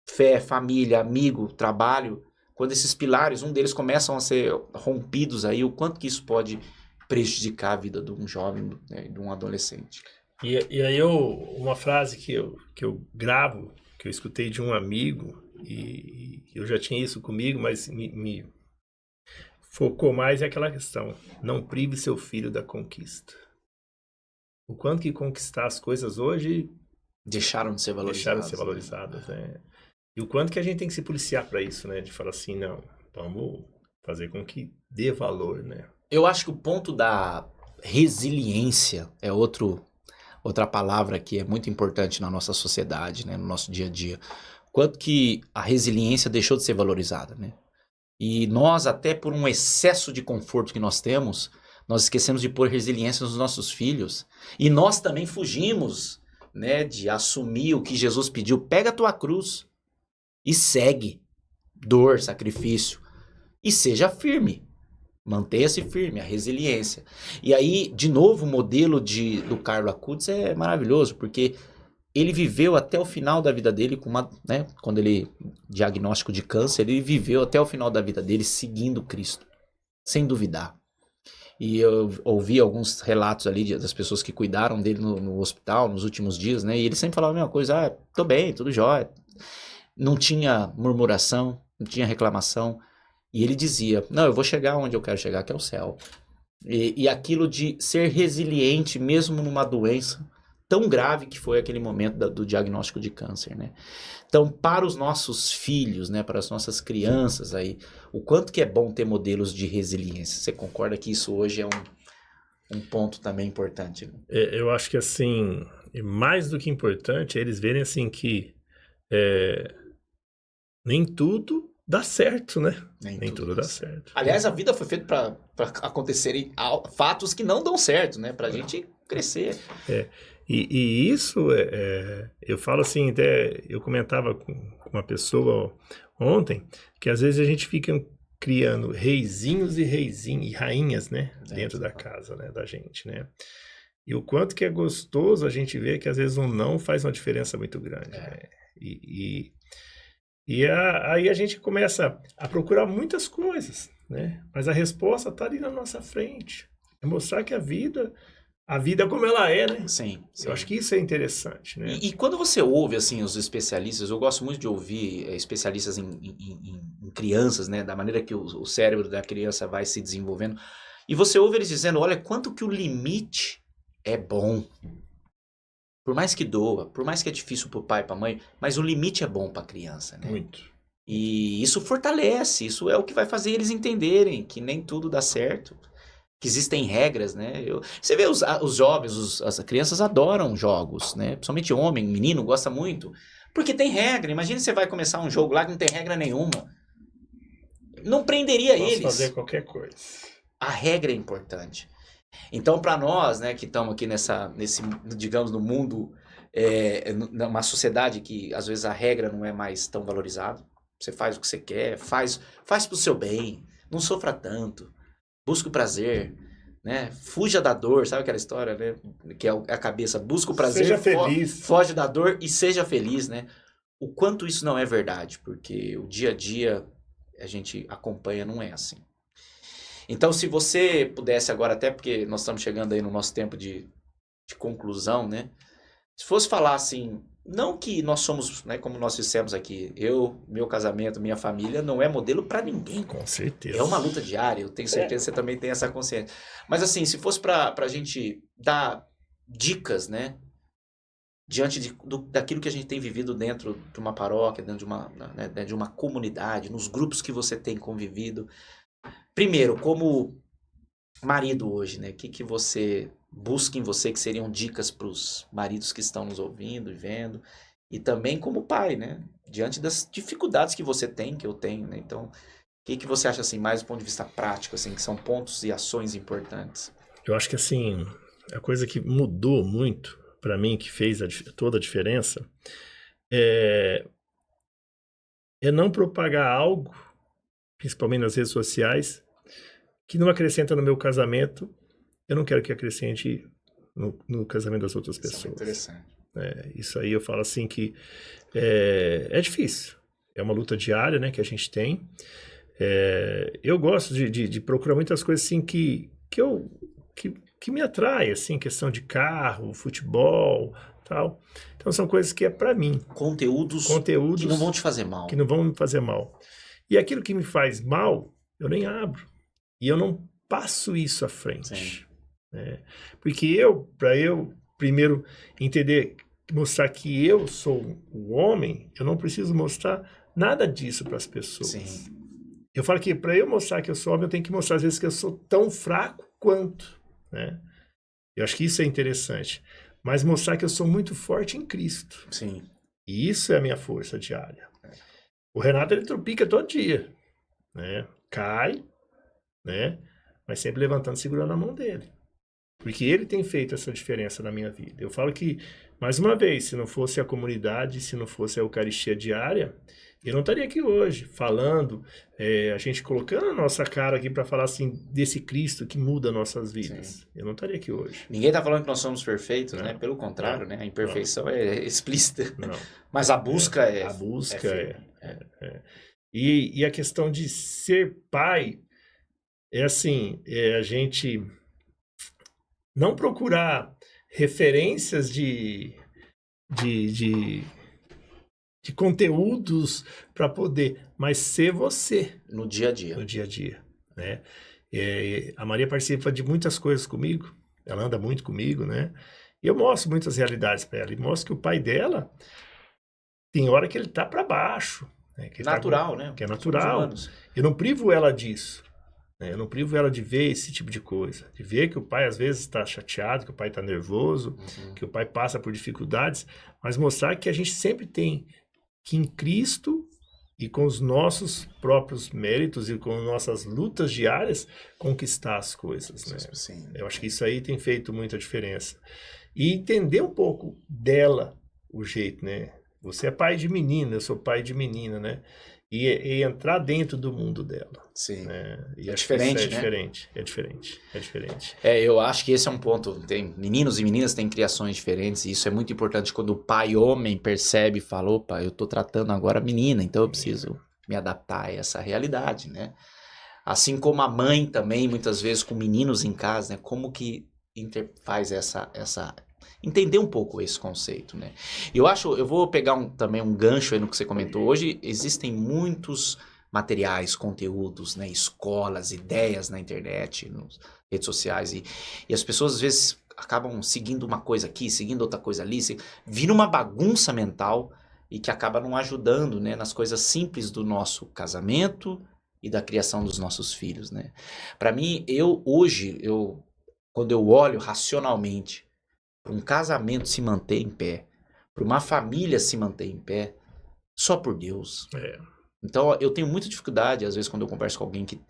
Fé, família, amigo, trabalho. Quando esses pilares, um deles começam a ser rompidos aí, o quanto que isso pode prejudicar a vida de um jovem, né, de um adolescente. E aí uma frase que eu gravo, que eu escutei de um amigo, e eu já tinha isso comigo, mas me focou mais é aquela questão, não prive seu filho da conquista. O quanto que conquistar as coisas hoje deixaram de ser valorizadas. Né? E o quanto que a gente tem que se policiar para isso, né? De falar assim, não, vamos fazer com que dê valor, né? Eu acho que o ponto da resiliência é outra palavra que é muito importante na nossa sociedade, né? No nosso dia a dia. Quanto que a resiliência deixou de ser valorizada, né? E nós, até por um excesso de conforto que nós temos, nós esquecemos de pôr resiliência nos nossos filhos. E nós também fugimos, né, de assumir o que Jesus pediu. Pega a tua cruz e segue. Dor, sacrifício. E seja firme. Mantenha-se firme, a resiliência. E aí, de novo, o modelo do Carlo Acutis é maravilhoso, porque ele viveu até o final da vida dele, quando ele, diagnóstico de câncer, ele viveu até o final da vida dele seguindo Cristo, sem duvidar. E eu ouvi alguns relatos ali das pessoas que cuidaram dele no hospital, nos últimos dias, né? E ele sempre falava a mesma coisa, tô bem, tudo jóia. Não tinha murmuração, não tinha reclamação. E ele dizia, não, eu vou chegar onde eu quero chegar, que é o céu. E aquilo de ser resiliente, mesmo numa doença tão grave que foi aquele momento do diagnóstico de câncer, né? Então, para os nossos filhos, né, para as nossas crianças aí, o quanto que é bom ter modelos de resiliência? Você concorda que isso hoje é um ponto também importante? Né? Eu acho que, assim, mais do que importante é eles verem, assim, que nem tudo dá certo, né? Nem tudo dá certo. Aliás, a vida foi feita para acontecerem fatos que não dão certo, né? Pra gente crescer. E isso, eu falo assim, até eu comentava com uma pessoa ontem, que às vezes a gente fica criando reizinhos e rainhas, né? Dentro da casa, né? Da gente, né? E o quanto que é gostoso a gente ver que às vezes um não faz uma diferença muito grande, né? Aí a gente começa a procurar muitas coisas, né? Mas a resposta está ali na nossa frente. É mostrar que a vida como ela é, né? Sim. Eu acho que isso é interessante, né? E quando você ouve, assim, os especialistas, eu gosto muito de ouvir especialistas em crianças, né? Da maneira que o cérebro da criança vai se desenvolvendo. E você ouve eles dizendo, olha, quanto que o limite é bom. Por mais que doa, por mais que é difícil pro pai e pra mãe, mas o limite é bom pra criança, né? Muito. E isso fortalece, isso é o que vai fazer eles entenderem que nem tudo dá certo, que existem regras, né? Você vê os jovens, as crianças adoram jogos, né? Principalmente homem, menino, gosta muito, porque tem regra. Imagina você vai começar um jogo lá que não tem regra nenhuma. Não prenderia eles. Posso fazer qualquer coisa. A regra é importante. Então, para nós, né, que estamos aqui nesse, digamos, no mundo, numa sociedade que às vezes a regra não é mais tão valorizada, Você faz o que você quer, faz pro seu bem, não sofra tanto, busca o prazer, né? Fuja da dor, sabe aquela história, né? Que é a cabeça, busca o prazer, Seja feliz. foge da dor e seja feliz, né? O quanto isso não é verdade, porque o dia a dia a gente acompanha, não é assim. Então, se você pudesse agora, até porque nós estamos chegando aí no nosso tempo de conclusão, né? Se fosse falar assim, não que nós somos, né, como nós dissemos aqui, meu casamento, minha família, não é modelo para ninguém. Com certeza. É uma luta diária, eu tenho certeza que você também tem essa consciência. Mas assim, se fosse para a gente dar dicas, né? Diante daquilo que a gente tem vivido dentro de uma paróquia, dentro de uma, né, de uma comunidade, nos grupos que você tem convivido. Primeiro, como marido hoje, né? O que você busca em você que seriam dicas para os maridos que estão nos ouvindo e vendo? E também como pai, né? Diante das dificuldades que você tem, que eu tenho, né? Então, o que você acha, assim, mais do ponto de vista prático, assim, que são pontos e ações importantes? Eu acho que, assim, a coisa que mudou muito para mim, que fez toda a diferença, é não propagar algo, principalmente nas redes sociais, que não acrescenta no meu casamento. Eu não quero que acrescente no casamento das outras pessoas. Isso é interessante. Isso aí eu falo assim que é difícil. É uma luta diária, né, que a gente tem. Eu gosto de procurar muitas coisas assim que me atraem, assim, questão de carro, futebol, tal. Então são coisas que é para mim. Conteúdos que não vão te fazer mal. Que não vão me fazer mal. E aquilo que me faz mal, eu nem abro. E eu não passo isso à frente. Porque para eu primeiro entender, mostrar que eu sou o homem, eu não preciso mostrar nada disso para as pessoas. Sim. Eu falo que para eu mostrar que eu sou homem, eu tenho que mostrar às vezes que eu sou tão fraco quanto. Né? Eu acho que isso é interessante. Mas mostrar que eu sou muito forte em Cristo. Sim. E isso é a minha força diária. O Renato, ele tropica todo dia. Né? Cai, né? Mas sempre levantando, segurando a mão dele. Porque ele tem feito essa diferença na minha vida. Eu falo que, mais uma vez, se não fosse a comunidade, se não fosse a Eucaristia diária, eu não estaria aqui hoje falando, a gente colocando a nossa cara aqui para falar assim desse Cristo que muda nossas vidas. Sim. Eu não estaria aqui hoje. Ninguém está falando que nós somos perfeitos, né? Pelo contrário, né? A imperfeição é explícita. Não. Mas a busca A busca E a questão de ser pai é assim, a gente não procurar referências de conteúdos para poder, mas ser você. No dia a dia. No dia a dia, né? A Maria participa de muitas coisas comigo, ela anda muito comigo, né? E eu mostro muitas realidades para ela, e mostro que o pai dela tem hora que ele tá para baixo. Né? Que natural, né? Que é natural. Eu não privo ela disso. Né? Eu não privo ela de ver esse tipo de coisa. De ver que o pai às vezes está chateado, que o pai está nervoso, que o pai passa por dificuldades, mas mostrar que a gente sempre tem que em Cristo e com os nossos próprios méritos e com nossas lutas diárias conquistar as coisas. Né? Sim. Eu acho que isso aí tem feito muita diferença. E entender um pouco dela o jeito, né? Você é pai de menina, eu sou pai de menina, né? E entrar dentro do mundo dela. Sim. Né? E é diferente, né? É diferente. Eu acho que esse é um ponto. Tem meninos e meninas têm criações diferentes, e isso é muito importante quando o pai homem percebe e fala, opa, eu tô tratando agora a menina, então eu preciso me adaptar a essa realidade, né? Assim como a mãe também, muitas vezes, com meninos em casa, né? Como que faz essa entender um pouco esse conceito, né? Eu vou pegar também um gancho aí no que você comentou. Hoje existem muitos materiais, conteúdos, né? Escolas, ideias na internet, nas redes sociais, e as pessoas às vezes acabam seguindo uma coisa aqui, seguindo outra coisa ali, vira uma bagunça mental e que acaba não ajudando, né? Nas coisas simples do nosso casamento e da criação dos nossos filhos, né? Para mim, quando eu olho racionalmente para um casamento se manter em pé, para uma família se manter em pé, só por Deus. Então, eu tenho muita dificuldade, às vezes, quando eu converso com alguém que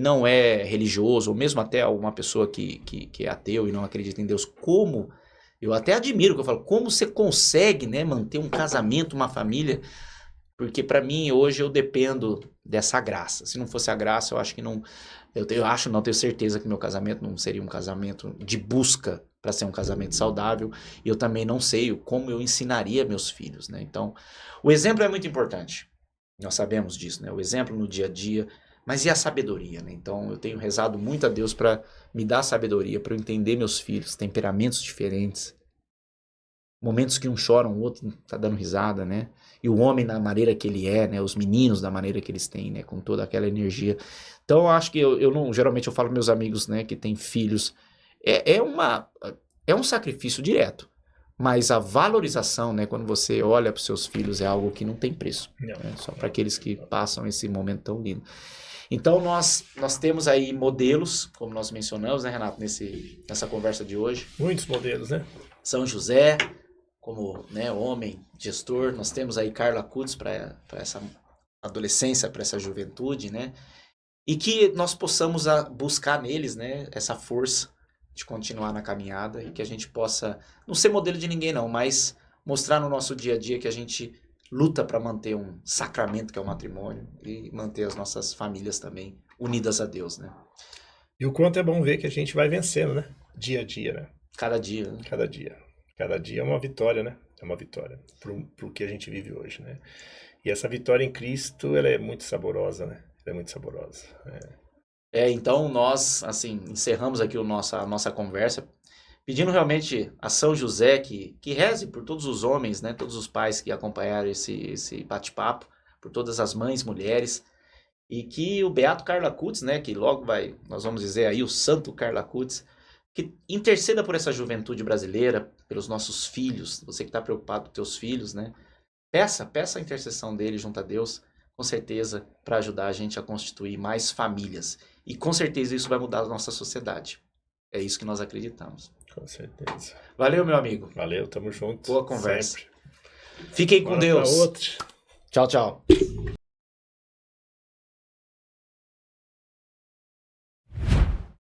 não é religioso, ou mesmo até uma pessoa que é ateu e não acredita em Deus, eu até admiro, que eu falo, como você consegue, né, manter um casamento, uma família, Porque para mim, hoje, eu dependo dessa graça. Se não fosse a graça, eu acho que não... não tenho certeza que meu casamento não seria um casamento de busca para ser um casamento saudável. E eu também não sei como eu ensinaria meus filhos, né? Então, o exemplo é muito importante. Nós sabemos disso, né? O exemplo no dia a dia. Mas e a sabedoria, né? Então, eu tenho rezado muito a Deus para me dar sabedoria, para eu entender meus filhos, temperamentos diferentes. Momentos que um chora, o outro tá dando risada, né? E o homem da maneira que ele é, né? Os meninos da maneira que eles têm, né? Com toda aquela energia. Então, eu acho que eu não... Geralmente eu falo para meus amigos, né? Que têm filhos. É um sacrifício direto. Mas a valorização, né? Quando você olha para os seus filhos, é algo que não tem preço. Né? Só para aqueles que passam esse momento tão lindo. Então, nós temos aí modelos, como nós mencionamos, né, Renato? Nessa conversa de hoje. Muitos modelos, né? São José... como, né, homem, gestor, nós temos aí Carla Cutts para essa adolescência, para essa juventude, né, e que nós possamos buscar neles, né, essa força de continuar na caminhada e que a gente possa, não ser modelo de ninguém não, mas mostrar no nosso dia a dia que a gente luta para manter um sacramento que é o matrimônio e manter as nossas famílias também unidas a Deus, né. E o quanto é bom ver que a gente vai vencendo, né, dia a dia, né. Cada dia, né? Cada dia. Cada dia é uma vitória, né? É uma vitória pro que a gente vive hoje, né? E essa vitória em Cristo, ela é muito saborosa, né? Ela é muito saborosa. Então nós, assim, encerramos aqui a nossa conversa, pedindo realmente a São José que reze por todos os homens, né? Todos os pais que acompanharam esse bate-papo, por todas as mães, mulheres, e que o Beato Carla Cutts, né? Que logo nós vamos dizer aí, o Santo Carla Cutts, que interceda por essa juventude brasileira, pelos nossos filhos, você que está preocupado com teus filhos, né? Peça a intercessão dele junto a Deus, com certeza, para ajudar a gente a constituir mais famílias. E com certeza isso vai mudar a nossa sociedade. É isso que nós acreditamos. Com certeza. Valeu, meu amigo. Valeu, tamo junto. Boa conversa. Sempre. Fiquem com Deus. Outra. Tchau, tchau.